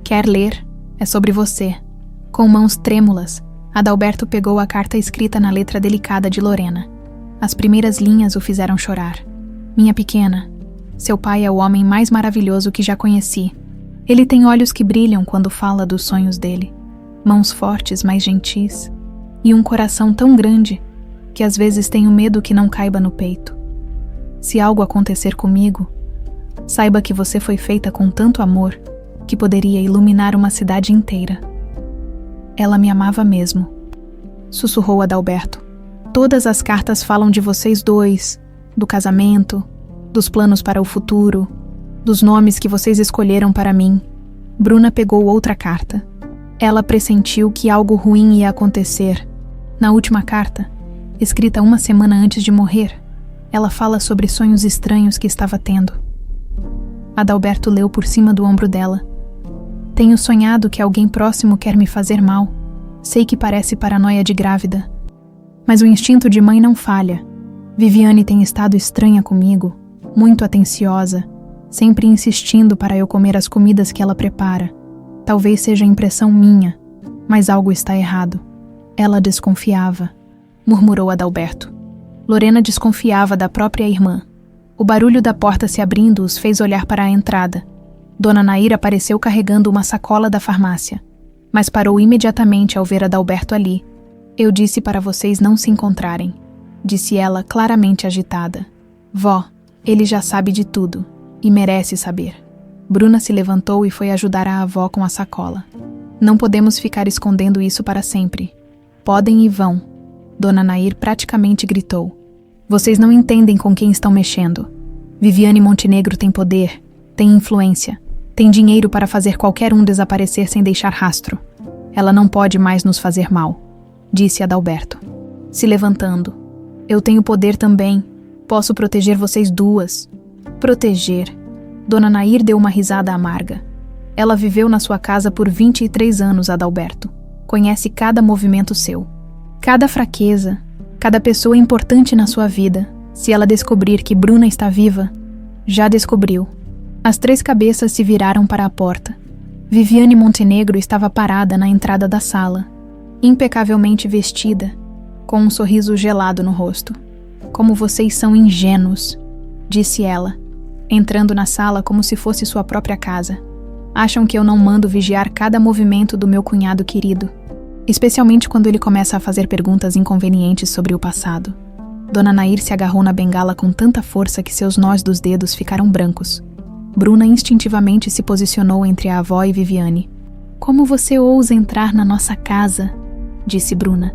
Quer ler? É sobre você. Com mãos trêmulas, Adalberto pegou a carta escrita na letra delicada de Lorena. As primeiras linhas o fizeram chorar. Minha pequena, seu pai é o homem mais maravilhoso que já conheci. Ele tem olhos que brilham quando fala dos sonhos dele. Mãos fortes, mas gentis. E um coração tão grande que às vezes tenho medo que não caiba no peito. Se algo acontecer comigo, saiba que você foi feita com tanto amor que poderia iluminar uma cidade inteira. Ela me amava mesmo, sussurrou Adalberto. Todas as cartas falam de vocês dois, do casamento, dos planos para o futuro, dos nomes que vocês escolheram para mim. Bruna pegou outra carta. Ela pressentiu que algo ruim ia acontecer. Na última carta, escrita uma semana antes de morrer. Ela fala sobre sonhos estranhos que estava tendo. Adalberto leu por cima do ombro dela. Tenho sonhado que alguém próximo quer me fazer mal. Sei que parece paranoia de grávida. Mas o instinto de mãe não falha. Viviane tem estado estranha comigo, muito atenciosa, sempre insistindo para eu comer as comidas que ela prepara. Talvez seja impressão minha, mas algo está errado. Ela desconfiava, murmurou Adalberto. Lorena desconfiava da própria irmã. O barulho da porta se abrindo os fez olhar para a entrada. Dona Nair apareceu carregando uma sacola da farmácia, mas parou imediatamente ao ver Adalberto ali. Eu disse para vocês não se encontrarem, disse ela claramente agitada. Vó, ele já sabe de tudo, e merece saber. Bruna se levantou e foi ajudar a avó com a sacola. Não podemos ficar escondendo isso para sempre. Podem e vão. Dona Nair praticamente gritou. Vocês não entendem com quem estão mexendo. Viviane Montenegro tem poder, tem influência, tem dinheiro para fazer qualquer um desaparecer sem deixar rastro. Ela não pode mais nos fazer mal, disse Adalberto, se levantando. Eu tenho poder também. Posso proteger vocês duas. Proteger. Dona Nair deu uma risada amarga. Ela viveu na sua casa por 23 anos, Adalberto. Conhece cada movimento seu. Cada fraqueza, cada pessoa importante na sua vida. Se ela descobrir que Bruna está viva, já descobriu. As três cabeças se viraram para a porta. Viviane Montenegro estava parada na entrada da sala, impecavelmente vestida, com um sorriso gelado no rosto. Como vocês são ingênuos, disse ela, entrando na sala como se fosse sua própria casa. Acham que eu não mando vigiar cada movimento do meu cunhado querido, especialmente quando ele começa a fazer perguntas inconvenientes sobre o passado. Dona Nair se agarrou na bengala com tanta força que seus nós dos dedos ficaram brancos. Bruna instintivamente se posicionou entre a avó e Viviane. Como você ousa entrar na nossa casa? Disse Bruna,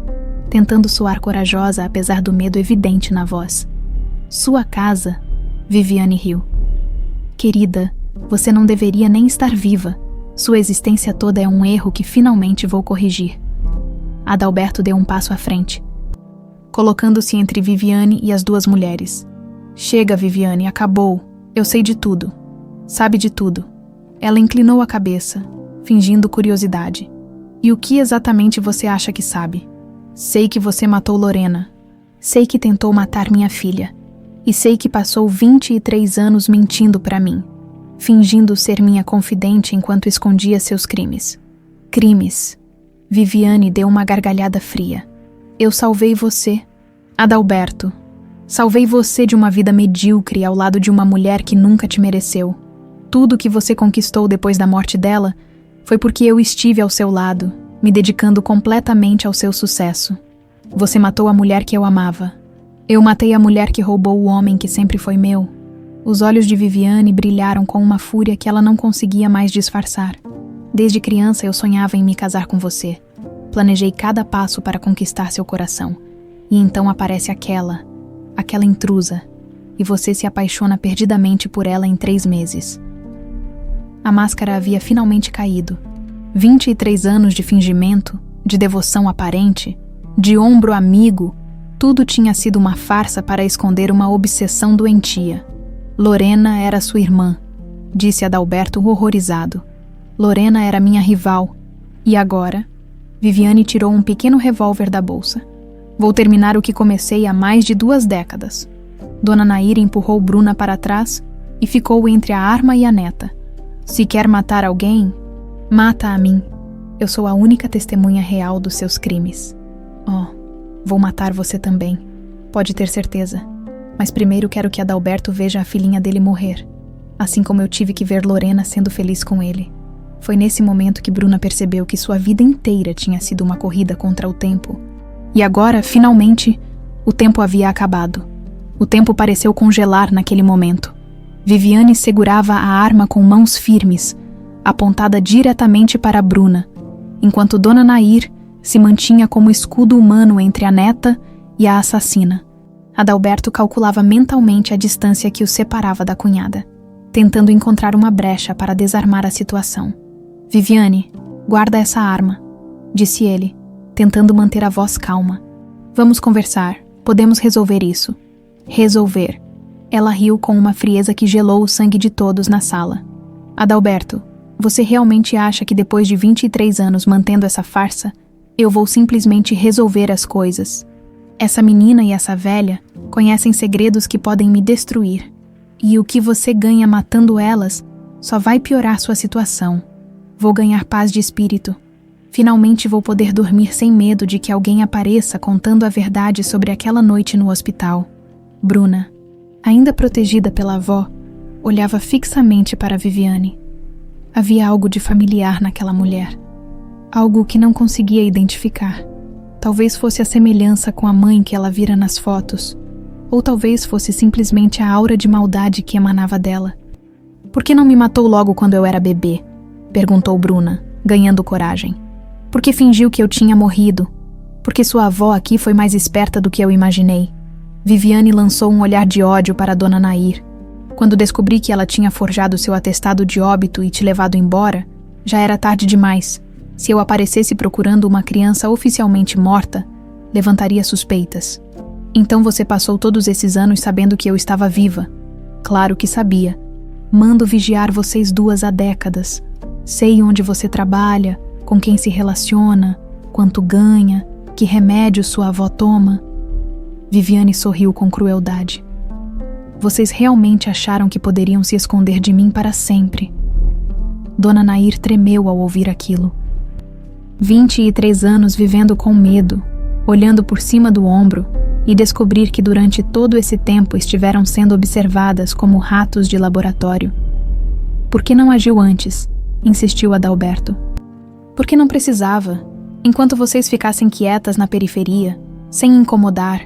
tentando soar corajosa apesar do medo evidente na voz. Sua casa? Viviane riu. Querida, você não deveria nem estar viva. Sua existência toda é um erro que finalmente vou corrigir. Adalberto deu um passo à frente, colocando-se entre Viviane e as duas mulheres. Chega, Viviane, acabou. Eu sei de tudo. Sabe de tudo. Ela inclinou a cabeça, fingindo curiosidade. E o que exatamente você acha que sabe? Sei que você matou Lorena. Sei que tentou matar minha filha. E sei que passou 23 anos mentindo para mim, fingindo ser minha confidente enquanto escondia seus crimes. Crimes. Viviane deu uma gargalhada fria. Eu salvei você, Adalberto. Salvei você de uma vida medíocre ao lado de uma mulher que nunca te mereceu. Tudo que você conquistou depois da morte dela foi porque eu estive ao seu lado, me dedicando completamente ao seu sucesso. Você matou a mulher que eu amava. Eu matei a mulher que roubou o homem que sempre foi meu. Os olhos de Viviane brilharam com uma fúria que ela não conseguia mais disfarçar. Desde criança eu sonhava em me casar com você. Planejei cada passo para conquistar seu coração. E então aparece aquela intrusa, e você se apaixona perdidamente por ela em 3 meses. A máscara havia finalmente caído. 23 anos de fingimento, de devoção aparente, de ombro amigo, tudo tinha sido uma farsa para esconder uma obsessão doentia. Lorena era sua irmã, disse Adalberto horrorizado. Lorena era minha rival. E agora? Viviane tirou um pequeno revólver da bolsa. Vou terminar o que comecei há mais de 2 décadas. Dona Nair empurrou Bruna para trás e ficou entre a arma e a neta. Se quer matar alguém, mata a mim. Eu sou a única testemunha real dos seus crimes. Oh, vou matar você também. Pode ter certeza. Mas primeiro quero que Adalberto veja a filhinha dele morrer, assim como eu tive que ver Lorena sendo feliz com ele. Foi nesse momento que Bruna percebeu que sua vida inteira tinha sido uma corrida contra o tempo. E agora, finalmente, o tempo havia acabado. O tempo pareceu congelar naquele momento. Viviane segurava a arma com mãos firmes, apontada diretamente para Bruna, enquanto Dona Nair se mantinha como escudo humano entre a neta e a assassina. Adalberto calculava mentalmente a distância que os separava da cunhada, tentando encontrar uma brecha para desarmar a situação. Viviane, guarda essa arma, disse ele, tentando manter a voz calma. Vamos conversar. Podemos resolver isso. Resolver. Ela riu com uma frieza que gelou o sangue de todos na sala. Adalberto, você realmente acha que depois de 23 anos mantendo essa farsa, eu vou simplesmente resolver as coisas? Essa menina e essa velha conhecem segredos que podem me destruir. E o que você ganha matando elas só vai piorar sua situação. Vou ganhar paz de espírito. Finalmente vou poder dormir sem medo de que alguém apareça contando a verdade sobre aquela noite no hospital. Bruna, ainda protegida pela avó, olhava fixamente para Viviane. Havia algo de familiar naquela mulher. Algo que não conseguia identificar. Talvez fosse a semelhança com a mãe que ela vira nas fotos. Ou talvez fosse simplesmente a aura de maldade que emanava dela. Por que não me matou logo quando eu era bebê? Perguntou Bruna, ganhando coragem. Por que fingiu que eu tinha morrido? Porque sua avó aqui foi mais esperta do que eu imaginei. Viviane lançou um olhar de ódio para Dona Nair. Quando descobri que ela tinha forjado seu atestado de óbito e te levado embora, já era tarde demais. Se eu aparecesse procurando uma criança oficialmente morta, levantaria suspeitas. Então você passou todos esses anos sabendo que eu estava viva. Claro que sabia. Mando vigiar vocês duas há décadas. Sei onde você trabalha, com quem se relaciona, quanto ganha, que remédio sua avó toma. Viviane sorriu com crueldade. Vocês realmente acharam que poderiam se esconder de mim para sempre. Dona Nair tremeu ao ouvir aquilo. 23 anos vivendo com medo, olhando por cima do ombro e descobrir que durante todo esse tempo estiveram sendo observadas como ratos de laboratório. Por que não agiu antes? Insistiu Adalberto. Porque não precisava. Enquanto vocês ficassem quietas na periferia, sem incomodar,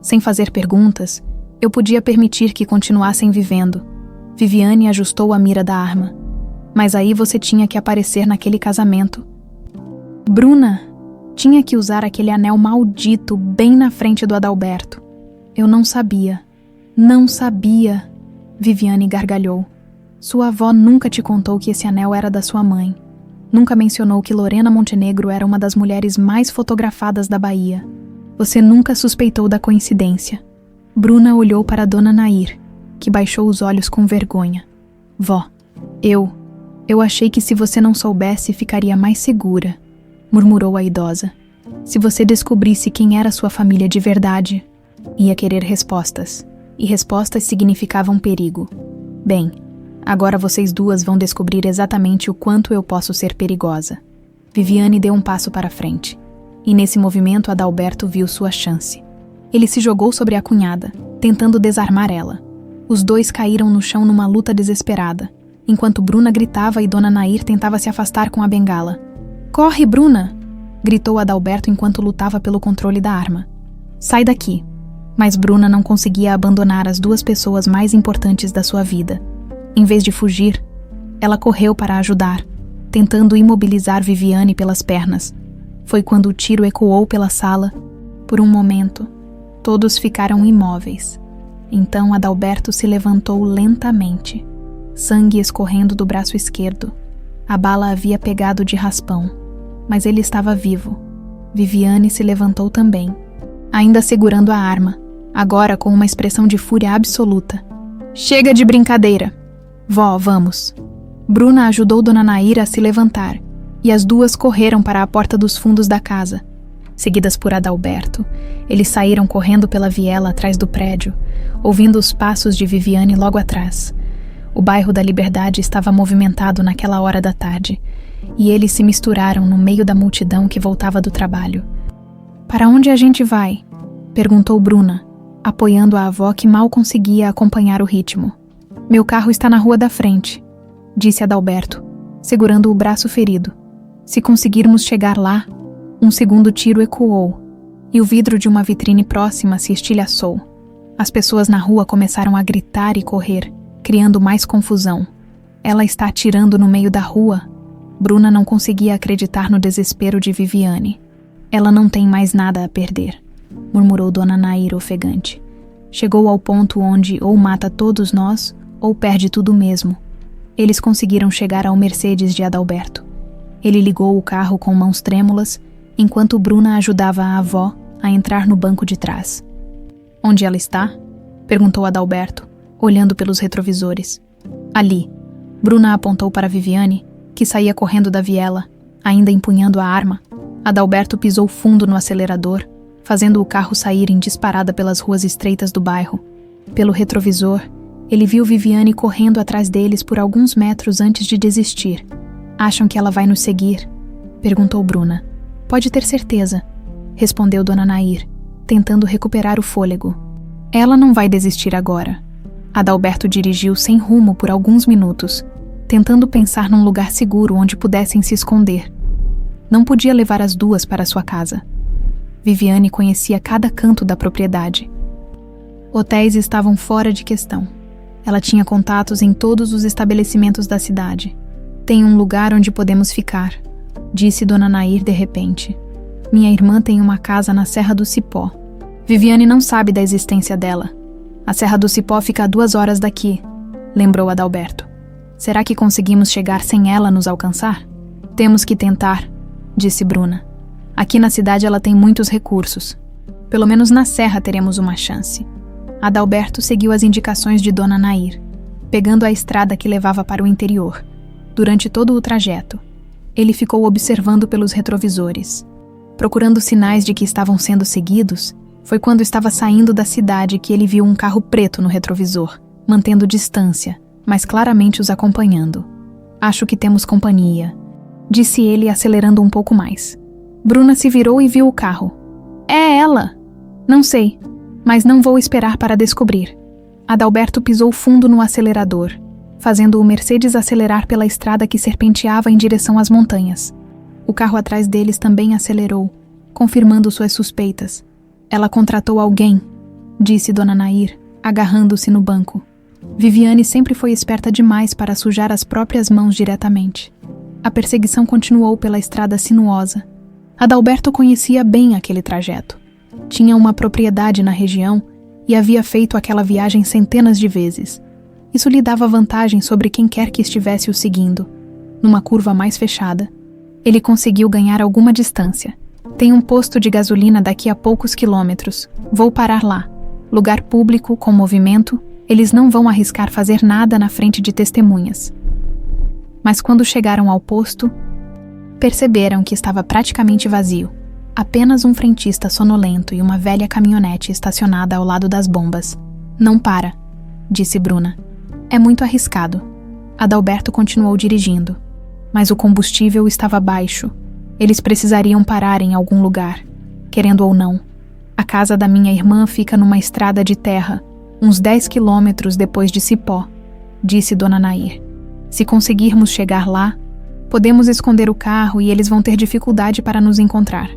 sem fazer perguntas, eu podia permitir que continuassem vivendo. Viviane ajustou a mira da arma. Mas aí você tinha que aparecer naquele casamento. Bruna tinha que usar aquele anel maldito bem na frente do Adalberto. Eu não sabia. Não sabia. Viviane gargalhou. Sua avó nunca te contou que esse anel era da sua mãe. Nunca mencionou que Lorena Montenegro era uma das mulheres mais fotografadas da Bahia. Você nunca suspeitou da coincidência. Bruna olhou para Dona Nair, que baixou os olhos com vergonha. Vó, eu achei que se você não soubesse, ficaria mais segura, murmurou a idosa. Se você descobrisse quem era sua família de verdade, ia querer respostas. E respostas significavam perigo. Bem, agora vocês duas vão descobrir exatamente o quanto eu posso ser perigosa. Viviane deu um passo para frente. E nesse movimento Adalberto viu sua chance. Ele se jogou sobre a cunhada, tentando desarmar ela. Os dois caíram no chão numa luta desesperada, enquanto Bruna gritava e Dona Nair tentava se afastar com a bengala. Corre, Bruna! Gritou Adalberto enquanto lutava pelo controle da arma. Sai daqui! Mas Bruna não conseguia abandonar as duas pessoas mais importantes da sua vida. Em vez de fugir, ela correu para ajudar, tentando imobilizar Viviane pelas pernas. Foi quando o tiro ecoou pela sala. Por um momento, todos ficaram imóveis. Então Adalberto se levantou lentamente, sangue escorrendo do braço esquerdo. A bala havia pegado de raspão, mas ele estava vivo. Viviane se levantou também, ainda segurando a arma, agora com uma expressão de fúria absoluta. Chega de brincadeira! Vó, vamos! Bruna ajudou Dona Nair a se levantar, e as duas correram para a porta dos fundos da casa. Seguidas por Adalberto, eles saíram correndo pela viela atrás do prédio, ouvindo os passos de Viviane logo atrás. O bairro da Liberdade estava movimentado naquela hora da tarde, e eles se misturaram no meio da multidão que voltava do trabalho. Para onde a gente vai? Perguntou Bruna, apoiando a avó que mal conseguia acompanhar o ritmo. Meu carro está na rua da frente, disse Adalberto, segurando o braço ferido. Se conseguirmos chegar lá, um segundo tiro ecoou, e o vidro de uma vitrine próxima se estilhaçou. As pessoas na rua começaram a gritar e correr, criando mais confusão. Ela está atirando no meio da rua. Bruna não conseguia acreditar no desespero de Viviane. Ela não tem mais nada a perder, murmurou Dona Nair ofegante. Chegou ao ponto onde ou mata todos nós, ou perde tudo mesmo. Eles conseguiram chegar ao Mercedes de Adalberto. Ele ligou o carro com mãos trêmulas, enquanto Bruna ajudava a avó a entrar no banco de trás. Onde ela está? Perguntou Adalberto, olhando pelos retrovisores. Ali. Bruna apontou para Viviane, que saía correndo da viela, ainda empunhando a arma. Adalberto pisou fundo no acelerador, fazendo o carro sair em disparada pelas ruas estreitas do bairro. Pelo retrovisor, ele viu Viviane correndo atrás deles por alguns metros antes de desistir. Acham que ela vai nos seguir? Perguntou Bruna. Pode ter certeza, respondeu Dona Nair, tentando recuperar o fôlego. Ela não vai desistir agora. Adalberto dirigiu sem rumo por alguns minutos, tentando pensar num lugar seguro onde pudessem se esconder. Não podia levar as duas para sua casa. Viviane conhecia cada canto da propriedade. Hotéis estavam fora de questão. Ela tinha contatos em todos os estabelecimentos da cidade. Tem um lugar onde podemos ficar, disse Dona Nair de repente. Minha irmã tem uma casa na Serra do Cipó. Viviane não sabe da existência dela. A Serra do Cipó fica a 2 horas daqui, lembrou Adalberto. Será que conseguimos chegar sem ela nos alcançar? Temos que tentar, disse Bruna. Aqui na cidade ela tem muitos recursos. Pelo menos na serra teremos uma chance. Adalberto seguiu as indicações de Dona Nair, pegando a estrada que levava para o interior. Durante todo o trajeto, ele ficou observando pelos retrovisores. Procurando sinais de que estavam sendo seguidos, foi quando estava saindo da cidade que ele viu um carro preto no retrovisor, mantendo distância, mas claramente os acompanhando. Acho que temos companhia, disse ele acelerando um pouco mais. Bruna se virou e viu o carro. É ela! Não sei, mas não vou esperar para descobrir. Adalberto pisou fundo no acelerador, fazendo o Mercedes acelerar pela estrada que serpenteava em direção às montanhas. O carro atrás deles também acelerou, confirmando suas suspeitas. Ela contratou alguém, disse Dona Nair, agarrando-se no banco. Viviane sempre foi esperta demais para sujar as próprias mãos diretamente. A perseguição continuou pela estrada sinuosa. Adalberto conhecia bem aquele trajeto. Tinha uma propriedade na região e havia feito aquela viagem centenas de vezes. Isso lhe dava vantagem sobre quem quer que estivesse o seguindo. Numa curva mais fechada, ele conseguiu ganhar alguma distância. Tem um posto de gasolina daqui a poucos quilômetros. Vou parar lá. Lugar público, com movimento, eles não vão arriscar fazer nada na frente de testemunhas. Mas quando chegaram ao posto, perceberam que estava praticamente vazio. Apenas um frentista sonolento e uma velha caminhonete estacionada ao lado das bombas. Não para, disse Bruna. É muito arriscado. Adalberto continuou dirigindo. Mas o combustível estava baixo. Eles precisariam parar em algum lugar, querendo ou não. A casa da minha irmã fica numa estrada de terra, uns 10 quilômetros depois de Cipó, disse Dona Nair. Se conseguirmos chegar lá, podemos esconder o carro e eles vão ter dificuldade para nos encontrar.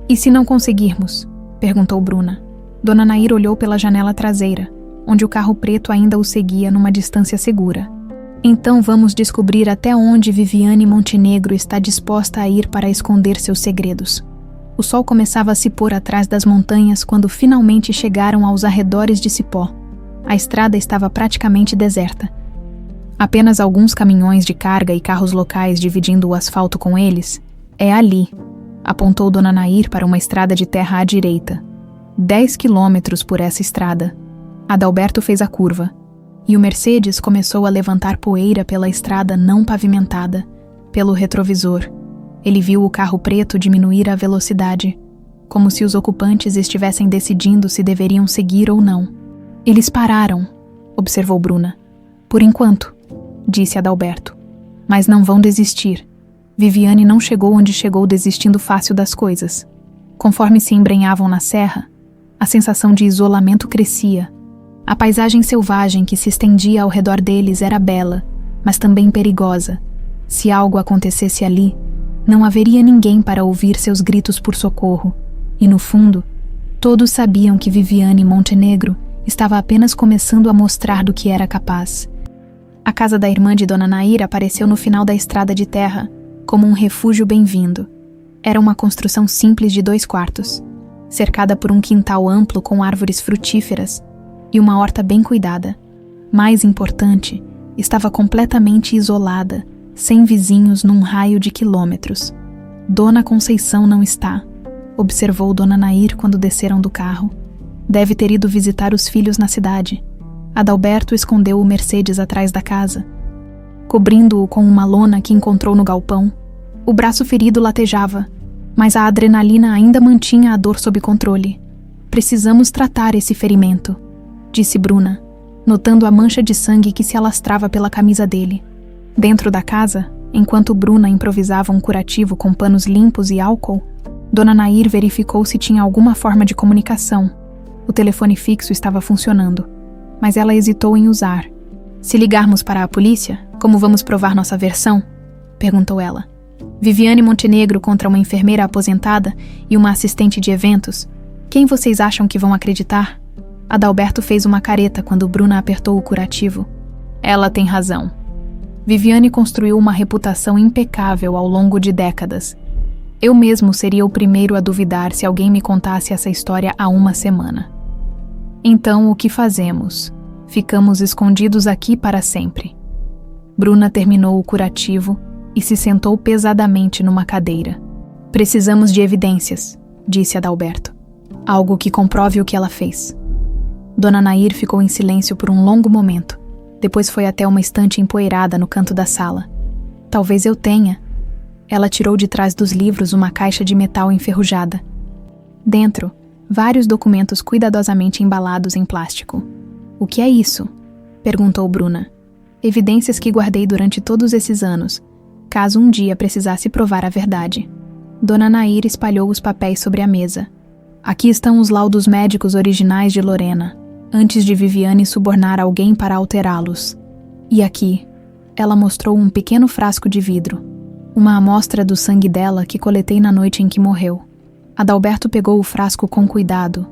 E se não conseguirmos? Perguntou Bruna. Dona Nair olhou pela janela traseira, onde o carro preto ainda o seguia numa distância segura. Então vamos descobrir até onde Viviane Montenegro está disposta a ir para esconder seus segredos. O sol começava a se pôr atrás das montanhas quando finalmente chegaram aos arredores de Cipó. A estrada estava praticamente deserta. Apenas alguns caminhões de carga e carros locais dividindo o asfalto com eles. É ali, apontou Dona Nair para uma estrada de terra à direita. 10 quilômetros por essa estrada. Adalberto fez a curva. E o Mercedes começou a levantar poeira pela estrada não pavimentada, pelo retrovisor. Ele viu o carro preto diminuir a velocidade, como se os ocupantes estivessem decidindo se deveriam seguir ou não. Eles pararam, observou Bruna. Por enquanto, disse Adalberto. Mas não vão desistir. Viviane não chegou onde chegou desistindo fácil das coisas. Conforme se embrenhavam na serra, a sensação de isolamento crescia. A paisagem selvagem que se estendia ao redor deles era bela, mas também perigosa. Se algo acontecesse ali, não haveria ninguém para ouvir seus gritos por socorro. E no fundo, todos sabiam que Viviane Montenegro estava apenas começando a mostrar do que era capaz. A casa da irmã de Dona Nair apareceu no final da estrada de terra, como um refúgio bem-vindo. Era uma construção simples de 2 quartos, cercada por um quintal amplo com árvores frutíferas, e uma horta bem cuidada. Mais importante, estava completamente isolada, sem vizinhos num raio de quilômetros. Dona Conceição não está, observou Dona Nair quando desceram do carro. Deve ter ido visitar os filhos na cidade. Adalberto escondeu o Mercedes atrás da casa, cobrindo-o com uma lona que encontrou no galpão. O braço ferido latejava, mas a adrenalina ainda mantinha a dor sob controle. Precisamos tratar esse ferimento, disse Bruna, notando a mancha de sangue que se alastrava pela camisa dele. Dentro da casa, enquanto Bruna improvisava um curativo com panos limpos e álcool, Dona Nair verificou se tinha alguma forma de comunicação. O telefone fixo estava funcionando, mas ela hesitou em usar. Se ligarmos para a polícia, como vamos provar nossa versão? Perguntou ela. Viviane Montenegro contra uma enfermeira aposentada e uma assistente de eventos. Quem vocês acham que vão acreditar? Adalberto fez uma careta quando Bruna apertou o curativo. Ela tem razão. Viviane construiu uma reputação impecável ao longo de décadas. Eu mesmo seria o primeiro a duvidar se alguém me contasse essa história há uma semana. Então, o que fazemos? Ficamos escondidos aqui para sempre. Bruna terminou o curativo e se sentou pesadamente numa cadeira. Precisamos de evidências, disse Adalberto. Algo que comprove o que ela fez. Dona Nair ficou em silêncio por um longo momento. Depois foi até uma estante empoeirada no canto da sala. Talvez eu tenha. Ela tirou de trás dos livros uma caixa de metal enferrujada. Dentro, vários documentos cuidadosamente embalados em plástico. O que é isso? Perguntou Bruna. Evidências que guardei durante todos esses anos, caso um dia precisasse provar a verdade. Dona Nair espalhou os papéis sobre a mesa. Aqui estão os laudos médicos originais de Lorena, antes de Viviane subornar alguém para alterá-los. E aqui, ela mostrou um pequeno frasco de vidro, uma amostra do sangue dela que coletei na noite em que morreu. Adalberto pegou o frasco com cuidado.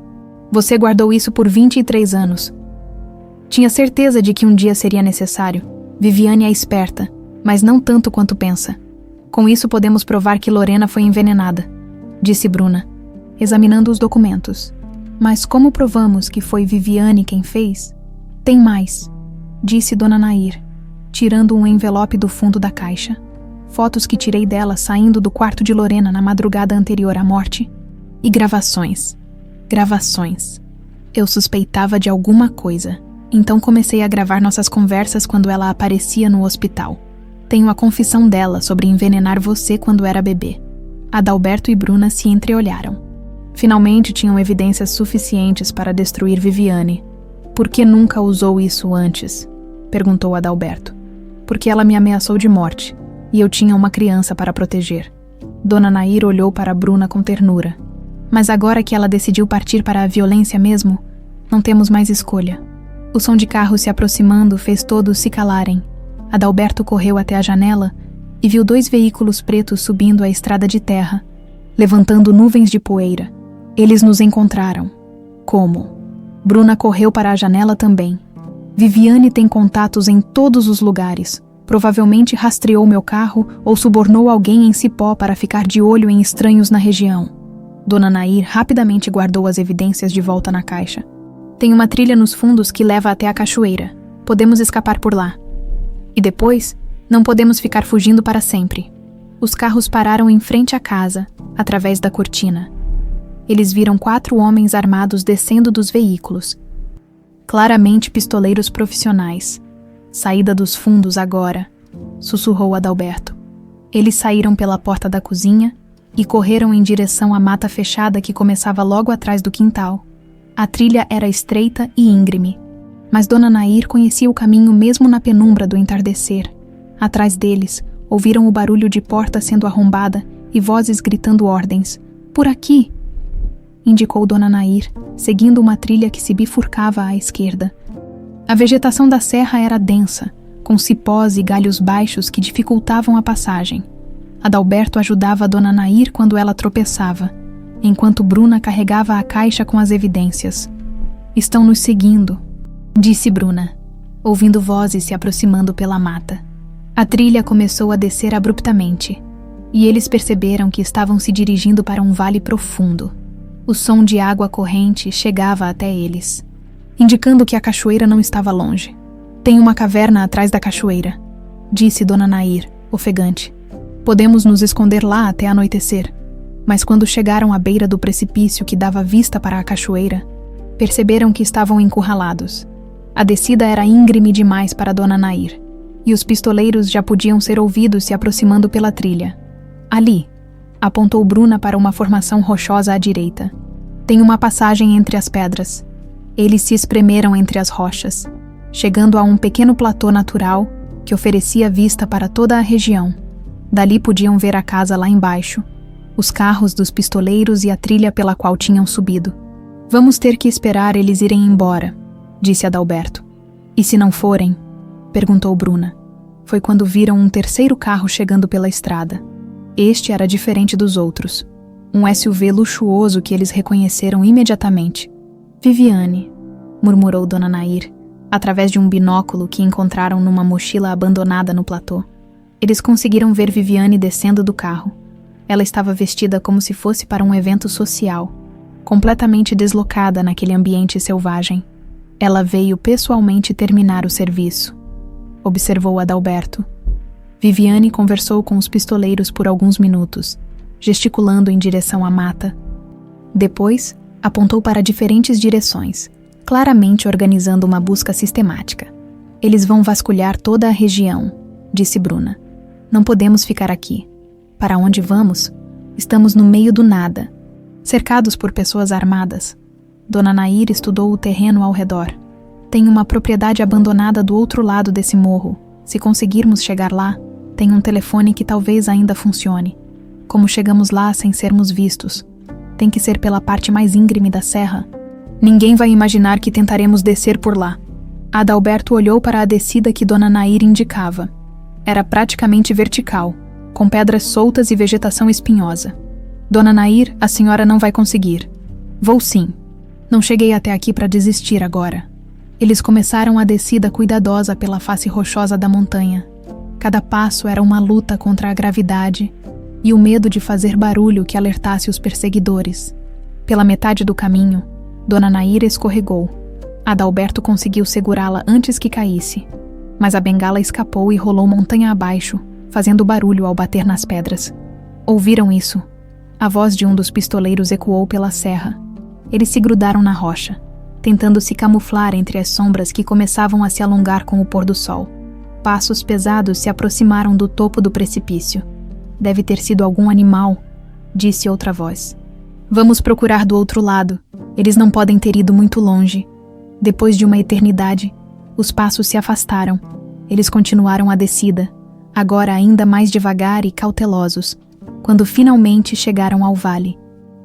Você guardou isso por 23 anos. Tinha certeza de que um dia seria necessário. Viviane é esperta, mas não tanto quanto pensa. Com isso podemos provar que Lorena foi envenenada, disse Bruna, examinando os documentos. Mas como provamos que foi Viviane quem fez? Tem mais, disse Dona Nair, tirando um envelope do fundo da caixa. Fotos que tirei dela saindo do quarto de Lorena na madrugada anterior à morte. E gravações. Gravações. Eu suspeitava de alguma coisa, então comecei a gravar nossas conversas quando ela aparecia no hospital. Tenho a confissão dela sobre envenenar você quando era bebê. Adalberto e Bruna se entreolharam. Finalmente tinham evidências suficientes para destruir Viviane. Por que nunca usou isso antes? Perguntou Adalberto. Porque ela me ameaçou de morte, e eu tinha uma criança para proteger. Dona Nair olhou para Bruna com ternura. Mas agora que ela decidiu partir para a violência mesmo, não temos mais escolha. O som de carros se aproximando fez todos se calarem. Adalberto correu até a janela e viu 2 veículos pretos subindo a estrada de terra, levantando nuvens de poeira. Eles nos encontraram. Como? Bruna correu para a janela também. Viviane tem contatos em todos os lugares. Provavelmente rastreou meu carro ou subornou alguém em Cipó para ficar de olho em estranhos na região. Dona Nair rapidamente guardou as evidências de volta na caixa. Tem uma trilha nos fundos que leva até a cachoeira. Podemos escapar por lá. E depois, não podemos ficar fugindo para sempre. Os carros pararam em frente à casa, através da cortina. Eles viram 4 homens armados descendo dos veículos. Claramente pistoleiros profissionais. Saída dos fundos agora, sussurrou Adalberto. Eles saíram pela porta da cozinha e correram em direção à mata fechada que começava logo atrás do quintal. A trilha era estreita e íngreme, mas Dona Nair conhecia o caminho mesmo na penumbra do entardecer. Atrás deles, ouviram o barulho de porta sendo arrombada e vozes gritando ordens. Por aqui! Indicou Dona Nair, seguindo uma trilha que se bifurcava à esquerda. A vegetação da serra era densa, com cipós e galhos baixos que dificultavam a passagem. Adalberto ajudava a Dona Nair quando ela tropeçava, enquanto Bruna carregava a caixa com as evidências. Estão nos seguindo, disse Bruna, ouvindo vozes se aproximando pela mata. A trilha começou a descer abruptamente, e eles perceberam que estavam se dirigindo para um vale profundo. O som de água corrente chegava até eles, indicando que a cachoeira não estava longe. Tem uma caverna atrás da cachoeira, disse Dona Nair, ofegante. Podemos nos esconder lá até anoitecer. Mas quando chegaram à beira do precipício que dava vista para a cachoeira, Perceberam que estavam encurralados. A descida era íngreme demais para Dona Nair, e os pistoleiros já podiam ser ouvidos se aproximando pela trilha. Ali, apontou Bruna para uma formação rochosa à direita. Tem uma passagem entre as pedras. Eles se espremeram entre as rochas, chegando a um pequeno platô natural que oferecia vista para toda a região. Dali podiam ver a casa lá embaixo, os carros dos pistoleiros e a trilha pela qual tinham subido. Vamos ter que esperar eles irem embora, disse Adalberto. E se não forem? Perguntou Bruna. Foi quando viram um terceiro carro chegando pela estrada. Este era diferente dos outros. Um SUV luxuoso que eles reconheceram imediatamente. Viviane, murmurou Dona Nair, através de um binóculo que encontraram numa mochila abandonada no platô. Eles conseguiram ver Viviane descendo do carro. Ela estava vestida como se fosse para um evento social, completamente deslocada naquele ambiente selvagem. Ela veio pessoalmente terminar o serviço, observou Adalberto. Viviane conversou com os pistoleiros por alguns minutos, gesticulando em direção à mata. Depois, apontou para diferentes direções, claramente organizando uma busca sistemática. Eles vão vasculhar toda a região, disse Bruna. Não podemos ficar aqui. Para onde vamos? Estamos no meio do nada, cercados por pessoas armadas. Dona Nair estudou o terreno ao redor. Tem uma propriedade abandonada do outro lado desse morro. Se conseguirmos chegar lá, tem um telefone que talvez ainda funcione. Como chegamos lá sem sermos vistos? Tem que ser pela parte mais íngreme da serra. Ninguém vai imaginar que tentaremos descer por lá. Adalberto olhou para a descida que Dona Nair indicava. Era praticamente vertical, com pedras soltas e vegetação espinhosa. Dona Nair, a senhora não vai conseguir. Vou sim. Não cheguei até aqui para desistir agora. Eles começaram a descida cuidadosa pela face rochosa da montanha. Cada passo era uma luta contra a gravidade e o medo de fazer barulho que alertasse os perseguidores. Pela metade do caminho, Dona Nair escorregou. Adalberto conseguiu segurá-la antes que caísse, mas a bengala escapou e rolou montanha abaixo, fazendo barulho ao bater nas pedras. Ouviram isso? A voz de um dos pistoleiros ecoou pela serra. Eles se grudaram na rocha, tentando se camuflar entre as sombras que começavam a se alongar com o pôr do sol. Passos pesados se aproximaram do topo do precipício. Deve ter sido algum animal, disse outra voz. Vamos procurar do outro lado. Eles não podem ter ido muito longe. Depois de uma eternidade, os passos se afastaram. Eles continuaram a descida, agora ainda mais devagar e cautelosos, quando finalmente chegaram ao vale.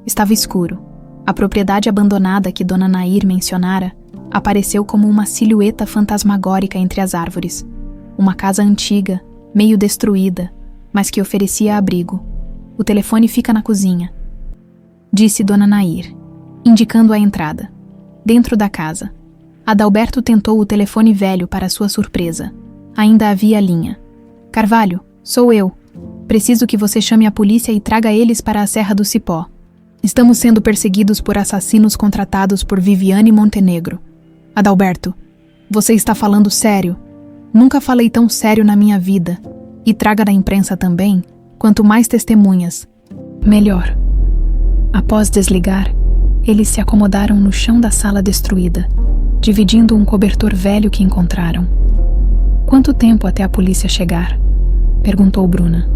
Estava escuro. A propriedade abandonada que Dona Nair mencionara apareceu como uma silhueta fantasmagórica entre as árvores. Uma casa antiga, meio destruída, mas que oferecia abrigo. O telefone fica na cozinha, disse Dona Nair, indicando a entrada. Dentro da casa, Adalberto tentou o telefone velho para sua surpresa. Ainda havia linha. Carvalho, sou eu. Preciso que você chame a polícia e traga eles para a Serra do Cipó. Estamos sendo perseguidos por assassinos contratados por Viviane Montenegro. Adalberto, você está falando sério? Nunca falei tão sério na minha vida. E traga da imprensa também. Quanto mais testemunhas, melhor. Após desligar, eles se acomodaram no chão da sala destruída, dividindo um cobertor velho que encontraram. Quanto tempo até a polícia chegar? Perguntou Bruna.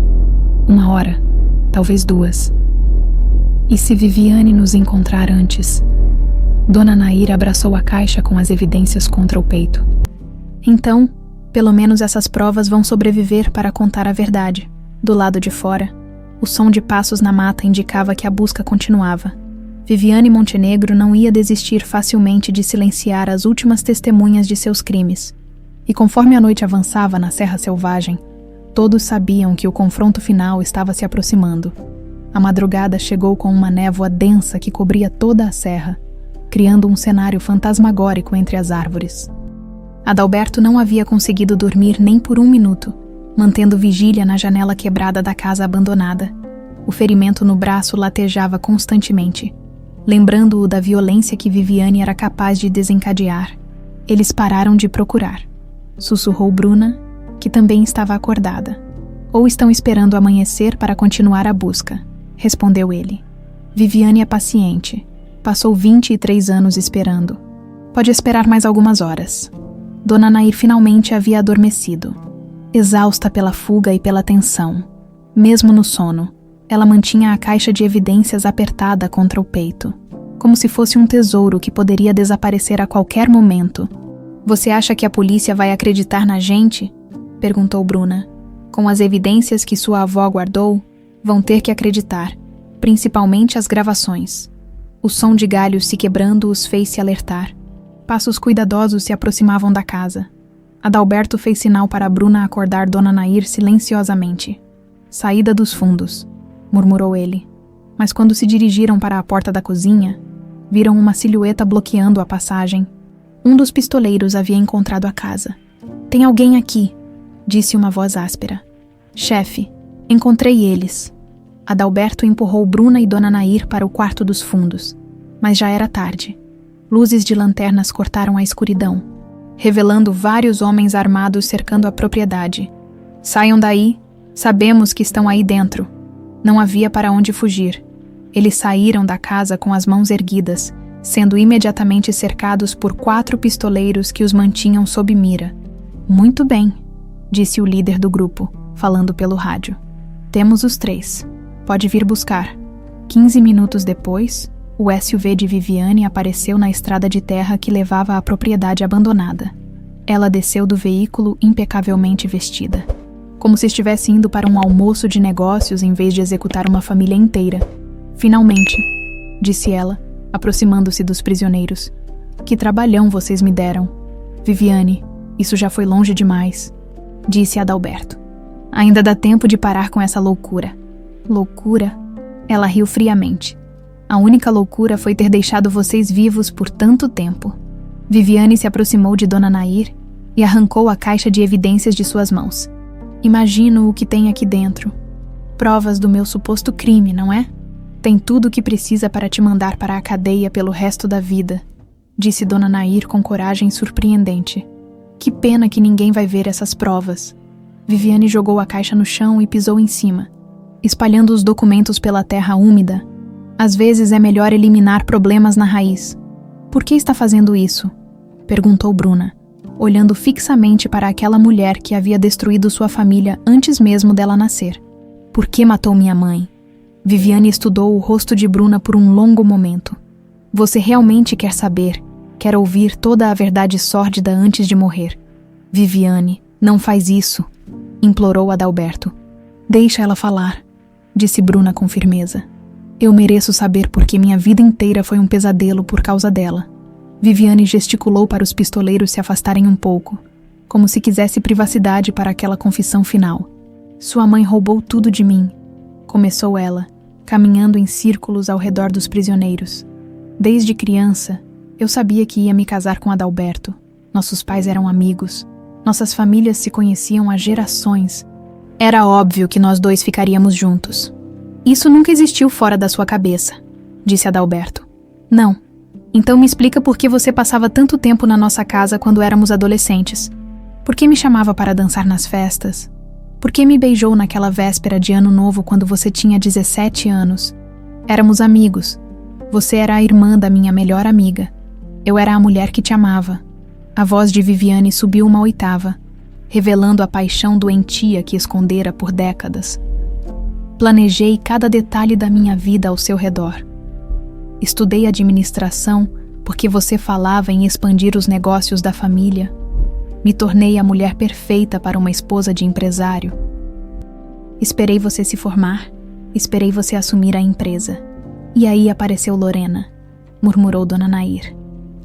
1 hora, talvez 2. E se Viviane nos encontrar antes? Dona Nair abraçou a caixa com as evidências contra o peito. Então, pelo menos essas provas vão sobreviver para contar a verdade. Do lado de fora, o som de passos na mata indicava que a busca continuava. Viviane Montenegro não ia desistir facilmente de silenciar as últimas testemunhas de seus crimes. E conforme a noite avançava na Serra Selvagem, todos sabiam que o confronto final estava se aproximando. A madrugada chegou com uma névoa densa que cobria toda a serra, criando um cenário fantasmagórico entre as árvores. Adalberto não havia conseguido dormir nem por 1 minuto, mantendo vigília na janela quebrada da casa abandonada. O ferimento no braço latejava constantemente, lembrando-o da violência que Viviane era capaz de desencadear. Eles pararam de procurar. Sussurrou Bruna, que também estava acordada. Ou estão esperando amanhecer para continuar a busca, respondeu ele. Viviane é paciente. Passou 23 anos esperando. Pode esperar mais algumas horas. Dona Nair finalmente havia adormecido. Exausta pela fuga e pela tensão. Mesmo no sono, ela mantinha a caixa de evidências apertada contra o peito, como se fosse um tesouro que poderia desaparecer a qualquer momento. "Você acha que a polícia vai acreditar na gente?" perguntou Bruna. "Com as evidências que sua avó guardou, vão ter que acreditar, principalmente as gravações." O som de galhos se quebrando os fez se alertar. Passos cuidadosos se aproximavam da casa. Adalberto fez sinal para Bruna acordar Dona Nair silenciosamente. "Saída dos fundos", murmurou ele. Mas quando se dirigiram para a porta da cozinha, viram uma silhueta bloqueando a passagem. Um dos pistoleiros havia encontrado a casa. "Tem alguém aqui", disse uma voz áspera. "Chefe, encontrei eles." Adalberto empurrou Bruna e Dona Nair para o quarto dos fundos, mas já era tarde. Luzes de lanternas cortaram a escuridão, revelando vários homens armados cercando a propriedade. "Saiam daí, sabemos que estão aí dentro." Não havia para onde fugir. Eles saíram da casa com as mãos erguidas, sendo imediatamente cercados por 4 pistoleiros que os mantinham sob mira. "Muito bem", disse o líder do grupo, falando pelo rádio. "Temos os 3. Pode vir buscar." 15 minutos depois, o SUV de Viviane apareceu na estrada de terra que levava à propriedade abandonada. Ela desceu do veículo impecavelmente vestida, como se estivesse indo para um almoço de negócios em vez de executar uma família inteira. "Finalmente", disse ela, aproximando-se dos prisioneiros. "Que trabalhão vocês me deram." "Viviane, isso já foi longe demais", disse Adalberto. "Ainda dá tempo de parar com essa loucura." "Loucura?" Ela riu friamente. "A única loucura foi ter deixado vocês vivos por tanto tempo." Viviane se aproximou de Dona Nair e arrancou a caixa de evidências de suas mãos. "Imagino o que tem aqui dentro. Provas do meu suposto crime, não é? Tem tudo o que precisa para te mandar para a cadeia pelo resto da vida", disse Dona Nair com coragem surpreendente. "Que pena que ninguém vai ver essas provas." Viviane jogou a caixa no chão e pisou em cima, espalhando os documentos pela terra úmida. "Às vezes é melhor eliminar problemas na raiz." "Por que está fazendo isso?" perguntou Bruna, olhando fixamente para aquela mulher que havia destruído sua família antes mesmo dela nascer. "Por que matou minha mãe?" Viviane estudou o rosto de Bruna por um longo momento. "Você realmente quer saber, quer ouvir toda a verdade sórdida antes de morrer." "Viviane, não faz isso", implorou Adalberto. "Deixa ela falar", disse Bruna com firmeza. "Eu mereço saber porque minha vida inteira foi um pesadelo por causa dela." Viviane gesticulou para os pistoleiros se afastarem um pouco, como se quisesse privacidade para aquela confissão final. "Sua mãe roubou tudo de mim", começou ela, caminhando em círculos ao redor dos prisioneiros. "Desde criança, eu sabia que ia me casar com Adalberto. Nossos pais eram amigos. Nossas famílias se conheciam há gerações. Era óbvio que nós 2 ficaríamos juntos." "Isso nunca existiu fora da sua cabeça", disse Adalberto. "Não. Então me explica por que você passava tanto tempo na nossa casa quando éramos adolescentes. Por que me chamava para dançar nas festas? Por que me beijou naquela véspera de Ano Novo quando você tinha 17 anos? Éramos amigos. Você era a irmã da minha melhor amiga. Eu era a mulher que te amava." A voz de Viviane subiu uma oitava, revelando a paixão doentia que escondera por décadas. "Planejei cada detalhe da minha vida ao seu redor. Estudei administração porque você falava em expandir os negócios da família. Me tornei a mulher perfeita para uma esposa de empresário. Esperei você se formar, esperei você assumir a empresa. E aí apareceu Lorena", murmurou Dona Nair.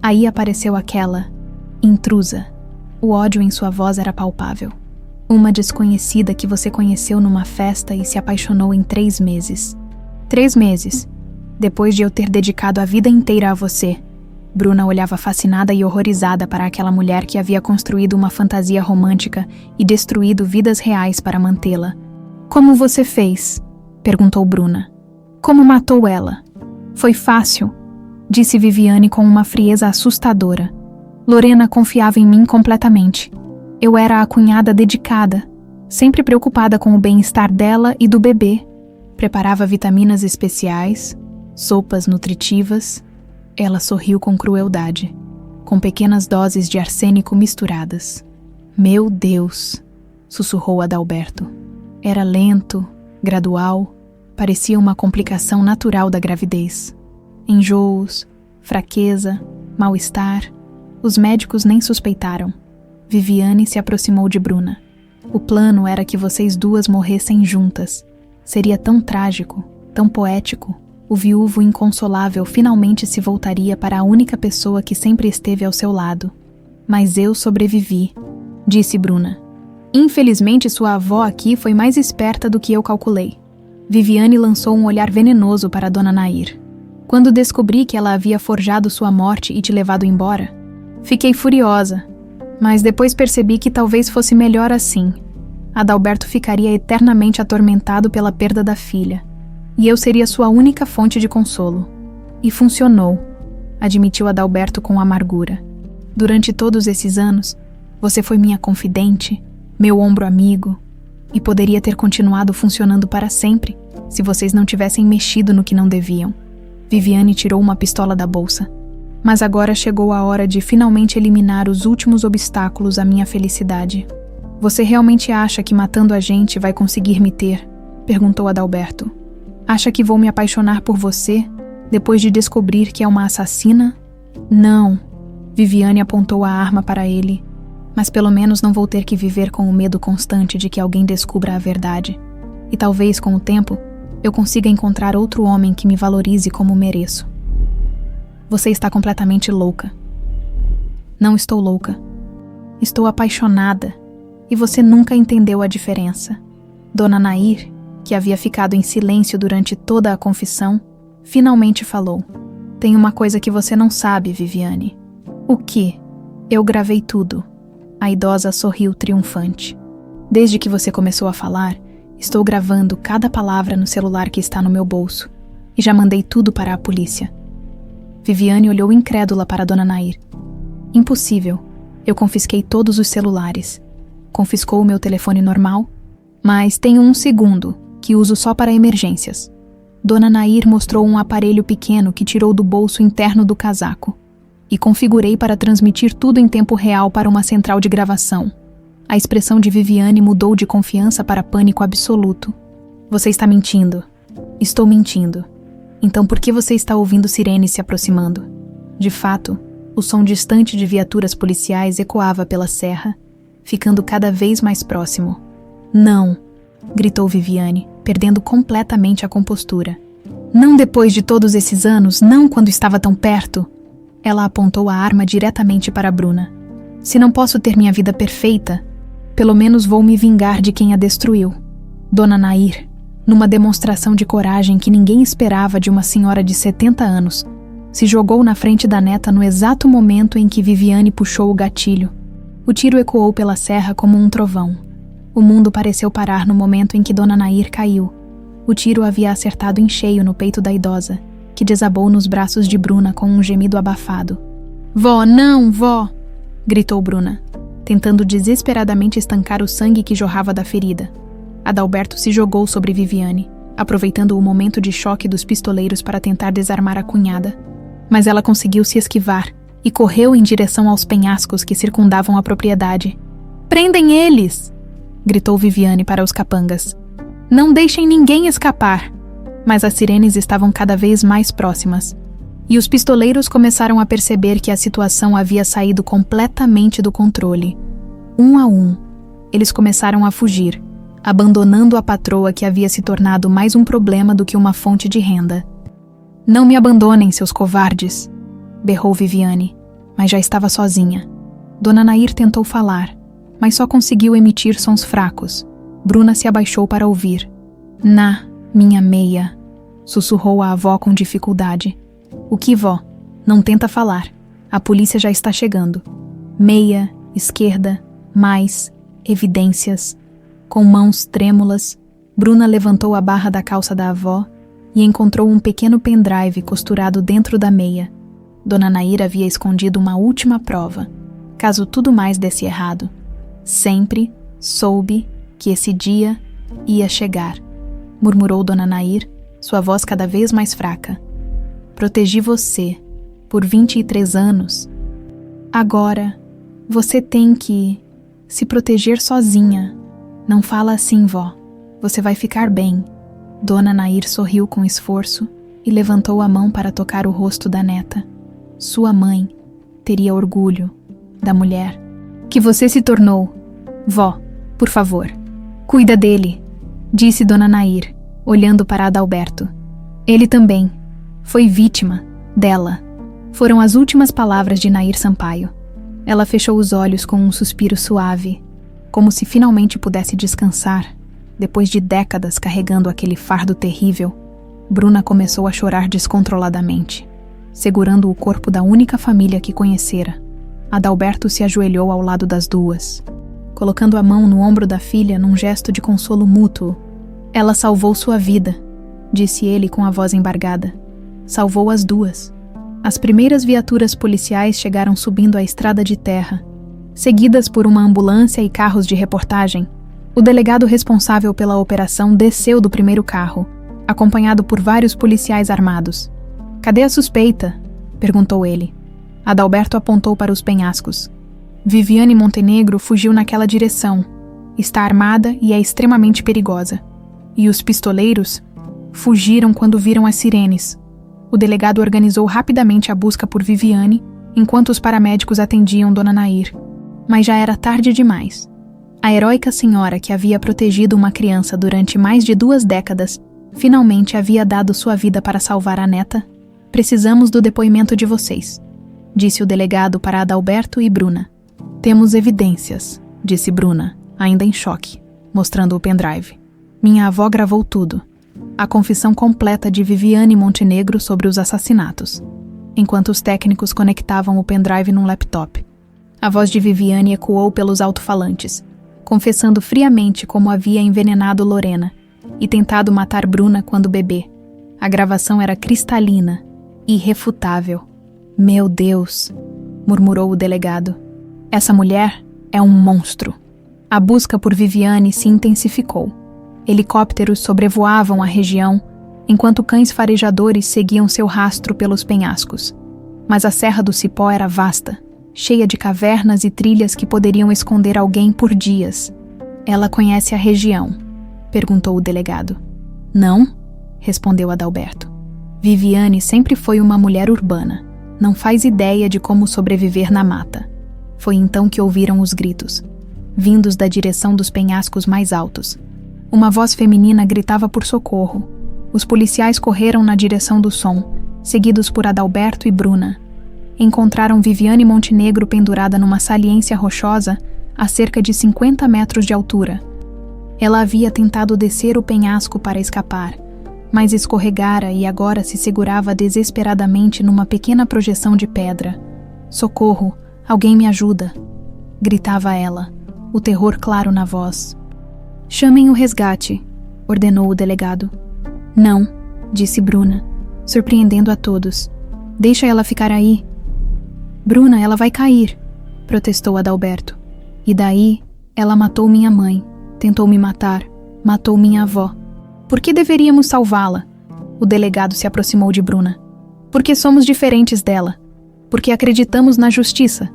"Aí apareceu aquela intrusa." O ódio em sua voz era palpável. "Uma desconhecida que você conheceu numa festa e se apaixonou em 3 meses. 3 meses, depois de eu ter dedicado a vida inteira a você." Bruna olhava fascinada e horrorizada para aquela mulher que havia construído uma fantasia romântica e destruído vidas reais para mantê-la. "Como você fez?" perguntou Bruna. "Como matou ela?" "Foi fácil", disse Viviane com uma frieza assustadora. "Lorena confiava em mim completamente. Eu era a cunhada dedicada, sempre preocupada com o bem-estar dela e do bebê. Preparava vitaminas especiais, sopas nutritivas, Ela sorriu com crueldade, com pequenas doses de arsênico misturadas. Meu Deus, sussurrou Adalberto. Era lento, gradual, parecia uma complicação natural da gravidez. Enjoos, fraqueza, mal-estar. Os médicos nem suspeitaram. Viviane se aproximou de Bruna. O plano era que vocês duas morressem juntas. Seria tão trágico, tão poético. O viúvo inconsolável finalmente se voltaria para a única pessoa que sempre esteve ao seu lado. Mas eu sobrevivi, disse Bruna. Infelizmente sua avó aqui foi mais esperta do que eu calculei. Viviane lançou um olhar venenoso para Dona Nair. Quando descobri que ela havia forjado sua morte e te levado embora, fiquei furiosa, mas depois percebi que talvez fosse melhor assim. Adalberto ficaria eternamente atormentado pela perda da filha, e eu seria sua única fonte de consolo. E funcionou, admitiu Adalberto com amargura. Durante todos esses anos, você foi minha confidente, meu ombro amigo, e poderia ter continuado funcionando para sempre, se vocês não tivessem mexido no que não deviam. Viviane tirou uma pistola da bolsa. Mas agora chegou a hora de finalmente eliminar os últimos obstáculos à minha felicidade. Você realmente acha que matando a gente vai conseguir me ter? Perguntou Adalberto. Acha que vou me apaixonar por você, depois de descobrir que é uma assassina? Não. Viviane apontou a arma para ele. Mas pelo menos não vou ter que viver com o medo constante de que alguém descubra a verdade. E talvez, com o tempo, eu consiga encontrar outro homem que me valorize como mereço. Você está completamente louca. Não estou louca. Estou apaixonada. E você nunca entendeu a diferença. Dona Nair, que havia ficado em silêncio durante toda a confissão, finalmente falou. Tem uma coisa que você não sabe, Viviane. O quê? Eu gravei tudo. A idosa sorriu triunfante. Desde que você começou a falar, estou gravando cada palavra no celular que está no meu bolso. E já mandei tudo para a polícia. Viviane olhou incrédula para Dona Nair. Impossível. Eu confisquei todos os celulares. Confiscou o meu telefone normal, mas tenho um segundo, que uso só para emergências. Dona Nair mostrou um aparelho pequeno que tirou do bolso interno do casaco. E configurei para transmitir tudo em tempo real para uma central de gravação. A expressão de Viviane mudou de confiança para pânico absoluto. Você está mentindo. Estou mentindo. Então por que você está ouvindo sirenes se aproximando? De fato, o som distante de viaturas policiais ecoava pela serra, ficando cada vez mais próximo. Não, gritou Viviane, perdendo completamente a compostura. Não depois de todos esses anos, não quando estava tão perto. Ela apontou a arma diretamente para Bruna. Se não posso ter minha vida perfeita, pelo menos vou me vingar de quem a destruiu. Dona Nair, numa demonstração de coragem que ninguém esperava de uma senhora de 70 anos, se jogou na frente da neta no exato momento em que Viviane puxou o gatilho. O tiro ecoou pela serra como um trovão. O mundo pareceu parar no momento em que Dona Nair caiu. O tiro havia acertado em cheio no peito da idosa, que desabou nos braços de Bruna com um gemido abafado. Vó, não, vó! Gritou Bruna, tentando desesperadamente estancar o sangue que jorrava da ferida. Adalberto se jogou sobre Viviane, aproveitando o momento de choque dos pistoleiros para tentar desarmar a cunhada. Mas ela conseguiu se esquivar e correu em direção aos penhascos que circundavam a propriedade. Prendem eles! Gritou Viviane para os capangas. Não deixem ninguém escapar! Mas as sirenes estavam cada vez mais próximas. E os pistoleiros começaram a perceber que a situação havia saído completamente do controle. Um a um, eles começaram a fugir, abandonando a patroa que havia se tornado mais um problema do que uma fonte de renda. Não me abandonem, seus covardes! Berrou Viviane, mas já estava sozinha. Dona Nair tentou falar, mas só conseguiu emitir sons fracos. Bruna se abaixou para ouvir. Minha meia, sussurrou a avó com dificuldade. O que, vó? Não tenta falar. A polícia já está chegando. Meia, esquerda, mais, evidências. Com mãos trêmulas, Bruna levantou a barra da calça da avó e encontrou um pequeno pendrive costurado dentro da meia. Dona Nair havia escondido uma última prova, caso tudo mais desse errado. Sempre soube que esse dia ia chegar, murmurou Dona Nair, sua voz cada vez mais fraca. Protegi você, por 23 anos. Agora, você tem que se proteger sozinha. Não fala assim, vó. Você vai ficar bem. Dona Nair sorriu com esforço e levantou a mão para tocar o rosto da neta. Sua mãe teria orgulho da mulher que você se tornou. Vó, por favor, cuida dele, disse Dona Nair, olhando para Adalberto. Ele também foi vítima dela. Foram as últimas palavras de Nair Sampaio. Ela fechou os olhos com um suspiro suave, como se finalmente pudesse descansar. Depois de décadas carregando aquele fardo terrível, Bruna começou a chorar descontroladamente, segurando o corpo da única família que conhecera. Adalberto se ajoelhou ao lado das duas, colocando a mão no ombro da filha num gesto de consolo mútuo. Ela salvou sua vida, disse ele com a voz embargada. Salvou as duas. As primeiras viaturas policiais chegaram subindo a estrada de terra, seguidas por uma ambulância e carros de reportagem. O delegado responsável pela operação desceu do primeiro carro, acompanhado por vários policiais armados. "Cadê a suspeita?" perguntou ele. Adalberto apontou para os penhascos. Viviane Montenegro fugiu naquela direção. Está armada e é extremamente perigosa. E os pistoleiros fugiram quando viram as sirenes. O delegado organizou rapidamente a busca por Viviane, enquanto os paramédicos atendiam Dona Nair. Mas já era tarde demais. A heróica senhora que havia protegido uma criança durante mais de 2 décadas finalmente havia dado sua vida para salvar a neta. "Precisamos do depoimento de vocês", disse o delegado para Adalberto e Bruna. "Temos evidências", disse Bruna, ainda em choque, mostrando o pendrive. "Minha avó gravou tudo. A confissão completa de Viviane Montenegro sobre os assassinatos", enquanto os técnicos conectavam o pendrive num laptop. A voz de Viviane ecoou pelos alto-falantes, confessando friamente como havia envenenado Lorena e tentado matar Bruna quando bebê. A gravação era cristalina, irrefutável. "Meu Deus", murmurou o delegado. "Essa mulher é um monstro." A busca por Viviane se intensificou. Helicópteros sobrevoavam a região, enquanto cães farejadores seguiam seu rastro pelos penhascos. Mas a Serra do Cipó era vasta, cheia de cavernas e trilhas que poderiam esconder alguém por dias. "Ela conhece a região?" perguntou o delegado. "Não?" respondeu Adalberto. "Viviane sempre foi uma mulher urbana. Não faz ideia de como sobreviver na mata." Foi então que ouviram os gritos, vindos da direção dos penhascos mais altos. Uma voz feminina gritava por socorro. Os policiais correram na direção do som, seguidos por Adalberto e Bruna. Encontraram Viviane Montenegro pendurada numa saliência rochosa a cerca de 50 metros de altura. Ela havia tentado descer o penhasco para escapar, mas escorregara e agora se segurava desesperadamente numa pequena projeção de pedra. "Socorro! Alguém me ajuda!" gritava ela, o terror claro na voz. "Chamem o resgate", ordenou o delegado. "Não", disse Bruna, surpreendendo a todos. "Deixa ela ficar aí." "Bruna, ela vai cair", protestou Adalberto. "E daí, ela matou minha mãe, tentou me matar, matou minha avó. Por que deveríamos salvá-la?" O delegado se aproximou de Bruna. "Porque somos diferentes dela. Porque acreditamos na justiça,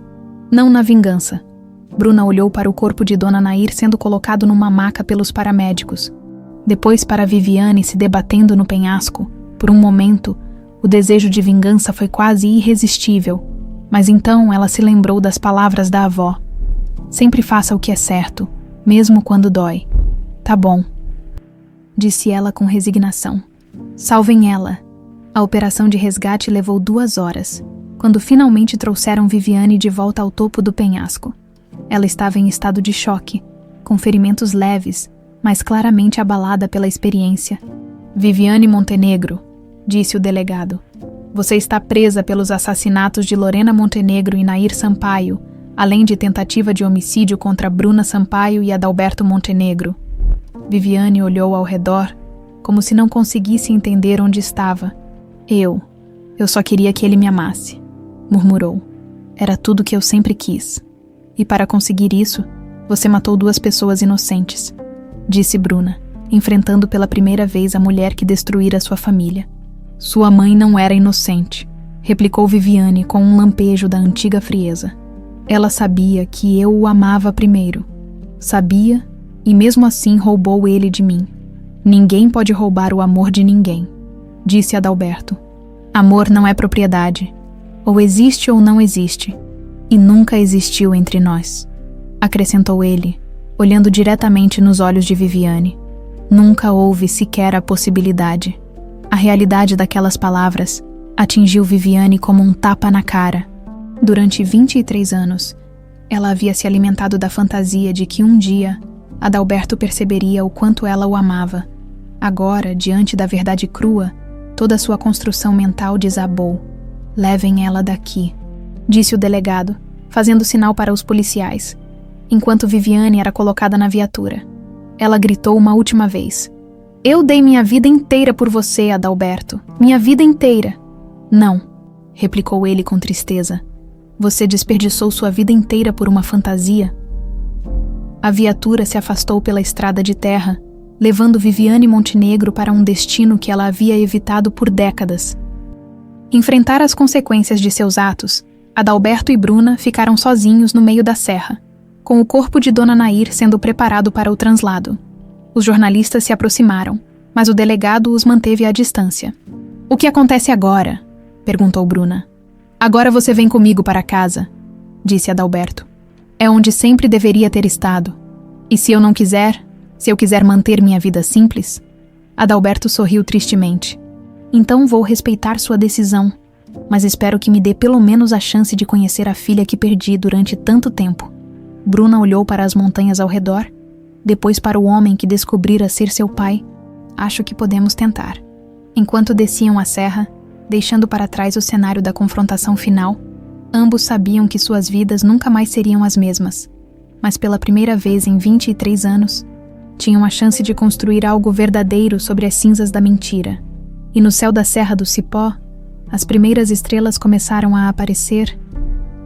não na vingança." Bruna olhou para o corpo de Dona Nair sendo colocado numa maca pelos paramédicos. Depois para Viviane se debatendo no penhasco. Por um momento, o desejo de vingança foi quase irresistível. Mas então ela se lembrou das palavras da avó. "Sempre faça o que é certo, mesmo quando dói." "Tá bom", disse ela com resignação. "Salvem ela." A operação de resgate levou 2 horas, quando finalmente trouxeram Viviane de volta ao topo do penhasco. Ela estava em estado de choque, com ferimentos leves, mas claramente abalada pela experiência. "Viviane Montenegro", disse o delegado, "você está presa pelos assassinatos de Lorena Montenegro e Nair Sampaio, além de tentativa de homicídio contra Bruna Sampaio e Adalberto Montenegro." Viviane olhou ao redor, como se não conseguisse entender onde estava. Eu só queria que ele me amasse", murmurou. "Era tudo que eu sempre quis. E para conseguir isso, você matou 2 pessoas inocentes", disse Bruna, enfrentando pela primeira vez a mulher que destruíra sua família. "Sua mãe não era inocente", replicou Viviane com um lampejo da antiga frieza. Ela sabia que eu o amava primeiro. Sabia, e mesmo assim roubou ele de mim. Ninguém pode roubar o amor de ninguém, disse Adalberto. Amor não é propriedade. Ou existe ou não existe. E nunca existiu entre nós, acrescentou ele, olhando diretamente nos olhos de Viviane. Nunca houve sequer a possibilidade. A realidade daquelas palavras atingiu Viviane como um tapa na cara. Durante 23 anos, ela havia se alimentado da fantasia de que um dia Adalberto perceberia o quanto ela o amava. Agora, diante da verdade crua, toda sua construção mental desabou. Levem ela daqui, disse o delegado, fazendo sinal para os policiais, enquanto Viviane era colocada na viatura. Ela gritou uma última vez. Eu dei minha vida inteira por você, Adalberto. Minha vida inteira. Não, replicou ele com tristeza. Você desperdiçou sua vida inteira por uma fantasia? A viatura se afastou pela estrada de terra, levando Viviane Montenegro para um destino que ela havia evitado por décadas. Enfrentar as consequências de seus atos, Adalberto e Bruna ficaram sozinhos no meio da serra, com o corpo de Dona Nair sendo preparado para o translado. Os jornalistas se aproximaram, mas o delegado os manteve à distância. O que acontece agora? Perguntou Bruna. Agora você vem comigo para casa, disse Adalberto. É onde sempre deveria ter estado. E se eu não quiser, se eu quiser manter minha vida simples? Adalberto sorriu tristemente. Então vou respeitar sua decisão, mas espero que me dê pelo menos a chance de conhecer a filha que perdi durante tanto tempo. Bruna olhou para as montanhas ao redor, depois para o homem que descobrira ser seu pai. Acho que podemos tentar. Enquanto desciam a serra, deixando para trás o cenário da confrontação final, ambos sabiam que suas vidas nunca mais seriam as mesmas, mas pela primeira vez em 23 anos, tinham a chance de construir algo verdadeiro sobre as cinzas da mentira. E no céu da Serra do Cipó, as primeiras estrelas começaram a aparecer,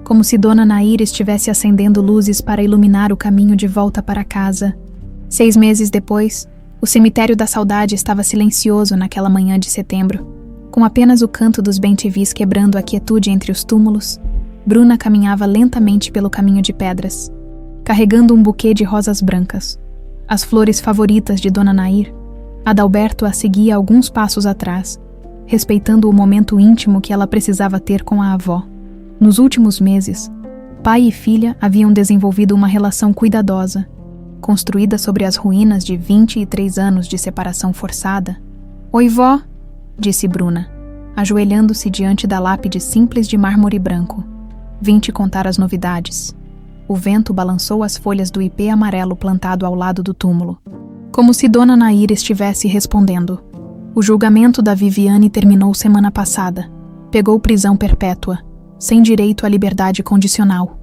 como se Dona Nair estivesse acendendo luzes para iluminar o caminho de volta para casa. 6 meses depois, o cemitério da saudade estava silencioso naquela manhã de setembro, com apenas o canto dos bem-te-vis quebrando a quietude entre os túmulos. Bruna caminhava lentamente pelo caminho de pedras, carregando um buquê de rosas brancas, as flores favoritas de Dona Nair. Adalberto a seguia alguns passos atrás, respeitando o momento íntimo que ela precisava ter com a avó. Nos últimos meses, pai e filha haviam desenvolvido uma relação cuidadosa, construída sobre as ruínas de 23 anos de separação forçada. Oi, vó, disse Bruna, ajoelhando-se diante da lápide simples de mármore branco. Vim te contar as novidades. O vento balançou as folhas do ipê amarelo plantado ao lado do túmulo, como se Dona Nair estivesse respondendo. O julgamento da Viviane terminou semana passada. Pegou prisão perpétua, sem direito à liberdade condicional.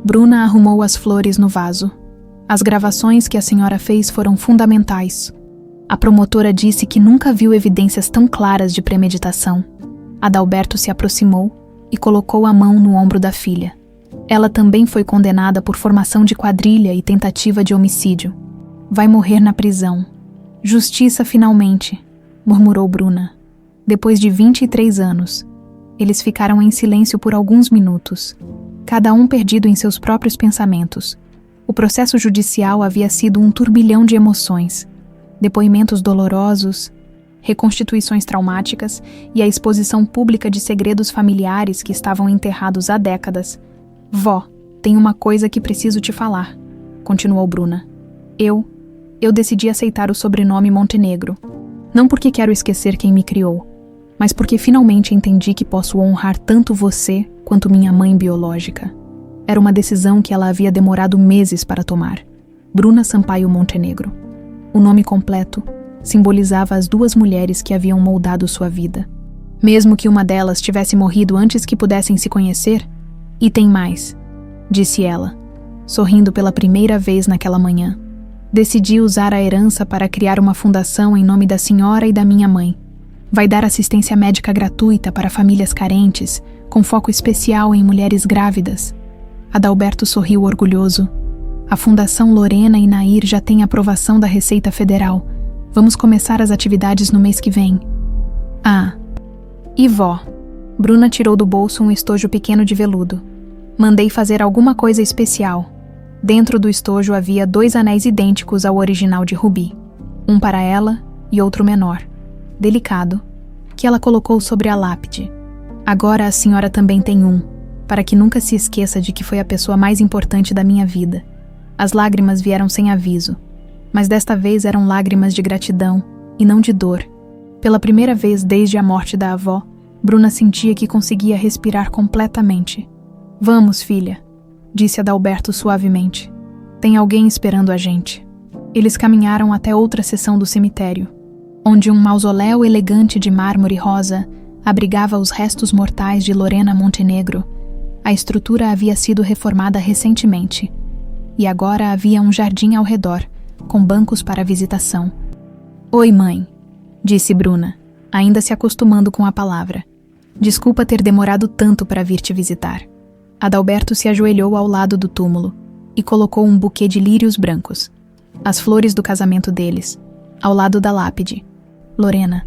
Bruna arrumou as flores no vaso. As gravações que a senhora fez foram fundamentais. A promotora disse que nunca viu evidências tão claras de premeditação. Adalberto se aproximou e colocou a mão no ombro da filha. Ela também foi condenada por formação de quadrilha e tentativa de homicídio. Vai morrer na prisão. Justiça finalmente, murmurou Bruna. Depois de 23 anos, eles ficaram em silêncio por alguns minutos, cada um perdido em seus próprios pensamentos. O processo judicial havia sido um turbilhão de emoções, depoimentos dolorosos, reconstituições traumáticas e a exposição pública de segredos familiares que estavam enterrados há décadas. Vó, tem uma coisa que preciso te falar, continuou Bruna. Eu decidi aceitar o sobrenome Montenegro, não porque quero esquecer quem me criou, mas porque finalmente entendi que posso honrar tanto você quanto minha mãe biológica. Era uma decisão que ela havia demorado meses para tomar. Bruna Sampaio Montenegro. O nome completo simbolizava as 2 mulheres que haviam moldado sua vida. Mesmo que uma delas tivesse morrido antes que pudessem se conhecer, e tem mais, disse ela, sorrindo pela primeira vez naquela manhã. Decidi usar a herança para criar uma fundação em nome da senhora e da minha mãe. Vai dar assistência médica gratuita para famílias carentes, com foco especial em mulheres grávidas. Adalberto sorriu orgulhoso. A Fundação Lorena e Nair já tem aprovação da Receita Federal. Vamos começar as atividades no mês que vem. Ah, e vó, Bruna tirou do bolso um estojo pequeno de veludo. Mandei fazer alguma coisa especial. Dentro do estojo havia 2 anéis idênticos ao original de rubi. Um para ela e outro menor, delicado, que ela colocou sobre a lápide. Agora a senhora também tem um, para que nunca se esqueça de que foi a pessoa mais importante da minha vida. As lágrimas vieram sem aviso, mas desta vez eram lágrimas de gratidão e não de dor. Pela primeira vez desde a morte da avó, Bruna sentia que conseguia respirar completamente. Vamos, filha, disse Adalberto suavemente. Tem alguém esperando a gente. Eles caminharam até outra seção do cemitério, onde um mausoléu elegante de mármore rosa abrigava os restos mortais de Lorena Montenegro. A estrutura havia sido reformada recentemente, e agora havia um jardim ao redor, com bancos para visitação. Oi, mãe, disse Bruna, ainda se acostumando com a palavra. Desculpa ter demorado tanto para vir te visitar. Adalberto se ajoelhou ao lado do túmulo e colocou um buquê de lírios brancos, as flores do casamento deles, ao lado da lápide. Lorena,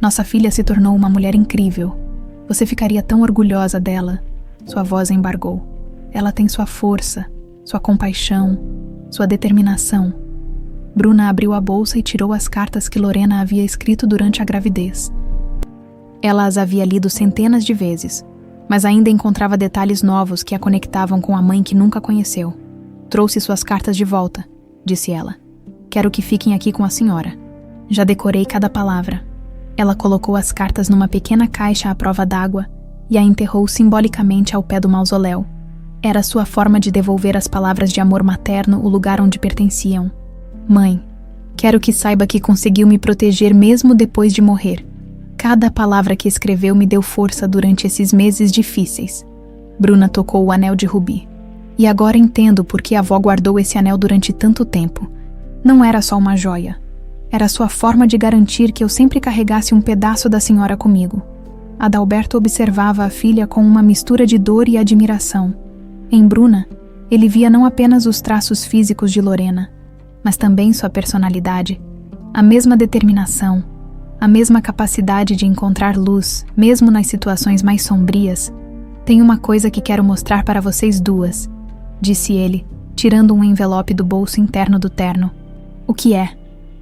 nossa filha se tornou uma mulher incrível. Você ficaria tão orgulhosa dela. Sua voz embargou. Ela tem sua força, sua compaixão, sua determinação. Bruna abriu a bolsa e tirou as cartas que Lorena havia escrito durante a gravidez. Ela as havia lido centenas de vezes, mas ainda encontrava detalhes novos que a conectavam com a mãe que nunca conheceu. Trouxe suas cartas de volta, disse ela. Quero que fiquem aqui com a senhora. Já decorei cada palavra. Ela colocou as cartas numa pequena caixa à prova d'água e a enterrou simbolicamente ao pé do mausoléu. Era sua forma de devolver às palavras de amor materno o lugar onde pertenciam. Mãe, quero que saiba que conseguiu me proteger mesmo depois de morrer. Cada palavra que escreveu me deu força durante esses meses difíceis. Bruna tocou o anel de rubi. E agora entendo por que a avó guardou esse anel durante tanto tempo. Não era só uma joia. Era sua forma de garantir que eu sempre carregasse um pedaço da senhora comigo. Adalberto observava a filha com uma mistura de dor e admiração. Em Bruna, ele via não apenas os traços físicos de Lorena, mas também sua personalidade, a mesma determinação, a mesma capacidade de encontrar luz, mesmo nas situações mais sombrias. Tem uma coisa que quero mostrar para vocês duas, disse ele, tirando um envelope do bolso interno do terno. O que é?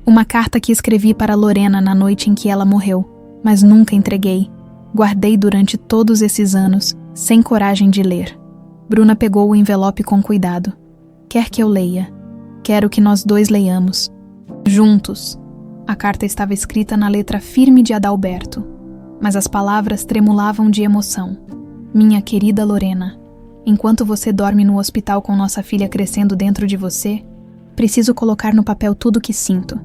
Uma carta que escrevi para Lorena na noite em que ela morreu, mas nunca entreguei. Guardei durante todos esses anos, sem coragem de ler. Bruna pegou o envelope com cuidado. Quer que eu leia? Quero que nós dois leiamos. Juntos. A carta estava escrita na letra firme de Adalberto, mas as palavras tremulavam de emoção. Minha querida Lorena, enquanto você dorme no hospital com nossa filha crescendo dentro de você, preciso colocar no papel tudo o que sinto.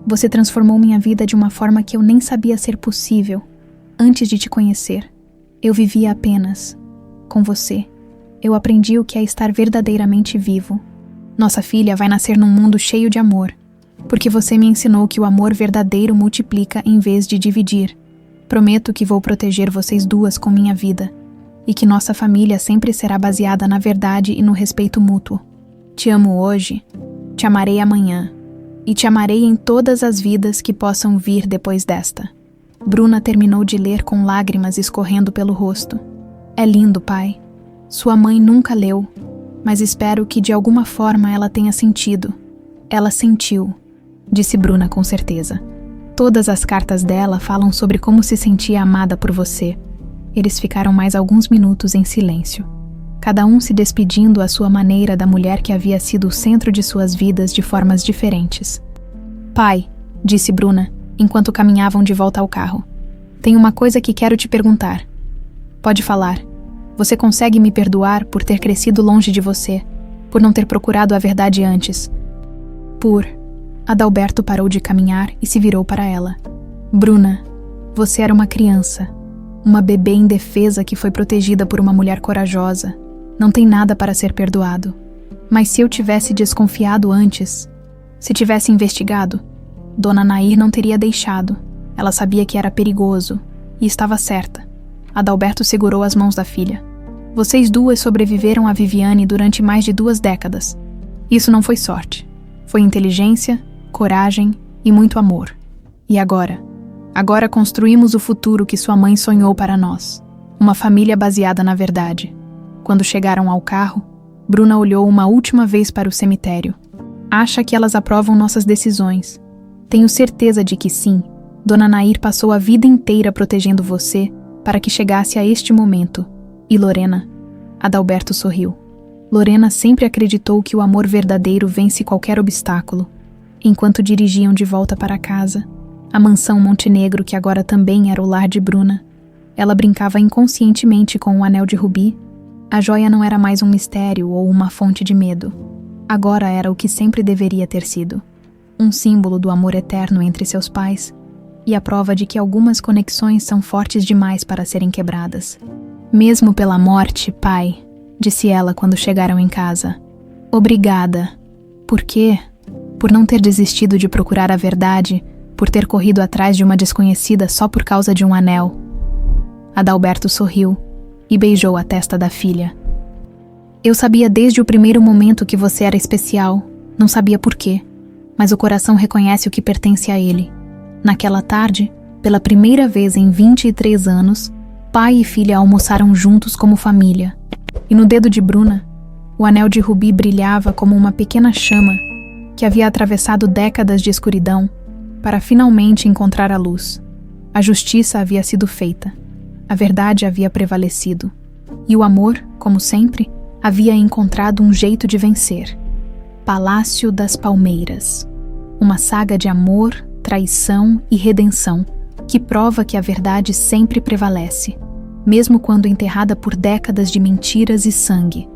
Você transformou minha vida de uma forma que eu nem sabia ser possível. Antes de te conhecer, eu vivia apenas com você. Eu aprendi o que é estar verdadeiramente vivo. Nossa filha vai nascer num mundo cheio de amor, porque você me ensinou que o amor verdadeiro multiplica em vez de dividir. Prometo que vou proteger vocês duas com minha vida, e que nossa família sempre será baseada na verdade e no respeito mútuo. Te amo hoje, te amarei amanhã, e te amarei em todas as vidas que possam vir depois desta. Bruna terminou de ler com lágrimas escorrendo pelo rosto. É lindo, pai. Sua mãe nunca leu, mas espero que de alguma forma ela tenha sentido. Ela sentiu, disse Bruna com certeza. Todas as cartas dela falam sobre como se sentia amada por você. Eles ficaram mais alguns minutos em silêncio, cada um se despedindo à sua maneira da mulher que havia sido o centro de suas vidas de formas diferentes. Pai, disse Bruna, enquanto caminhavam de volta ao carro. Tem uma coisa que quero te perguntar. Pode falar. Você consegue me perdoar por ter crescido longe de você, por não ter procurado a verdade antes? Adalberto parou de caminhar e se virou para ela. Bruna, você era uma criança, uma bebê indefesa que foi protegida por uma mulher corajosa. Não tem nada para ser perdoado. Mas se eu tivesse desconfiado antes, se tivesse investigado, Dona Nair não teria deixado. Ela sabia que era perigoso, e estava certa. Adalberto segurou as mãos da filha. Vocês duas sobreviveram a Viviane durante mais de 2 décadas. Isso não foi sorte. Foi inteligência, coragem e muito amor. E agora? Agora construímos o futuro que sua mãe sonhou para nós. Uma família baseada na verdade. Quando chegaram ao carro, Bruna olhou uma última vez para o cemitério. Acha que elas aprovam nossas decisões. Tenho certeza de que sim. Dona Nair passou a vida inteira protegendo você para que chegasse a este momento. E Lorena? Adalberto sorriu. Lorena sempre acreditou que o amor verdadeiro vence qualquer obstáculo. Enquanto dirigiam de volta para casa, a mansão Montenegro, que agora também era o lar de Bruna, ela brincava inconscientemente com o anel de rubi. A joia não era mais um mistério ou uma fonte de medo. Agora era o que sempre deveria ter sido. Um símbolo do amor eterno entre seus pais e a prova de que algumas conexões são fortes demais para serem quebradas. Mesmo pela morte, pai, disse ela quando chegaram em casa. Obrigada. Por quê? Por não ter desistido de procurar a verdade, por ter corrido atrás de uma desconhecida só por causa de um anel. Adalberto sorriu e beijou a testa da filha. Eu sabia desde o primeiro momento que você era especial, não sabia por quê, mas o coração reconhece o que pertence a ele. Naquela tarde, pela primeira vez em 23 anos, pai e filha almoçaram juntos como família. E no dedo de Bruna, o anel de rubi brilhava como uma pequena chama que havia atravessado décadas de escuridão para finalmente encontrar a luz. A justiça havia sido feita, a verdade havia prevalecido, e o amor, como sempre, havia encontrado um jeito de vencer. Palácio das Palmeiras. Uma saga de amor, traição e redenção que prova que a verdade sempre prevalece, mesmo quando enterrada por décadas de mentiras e sangue.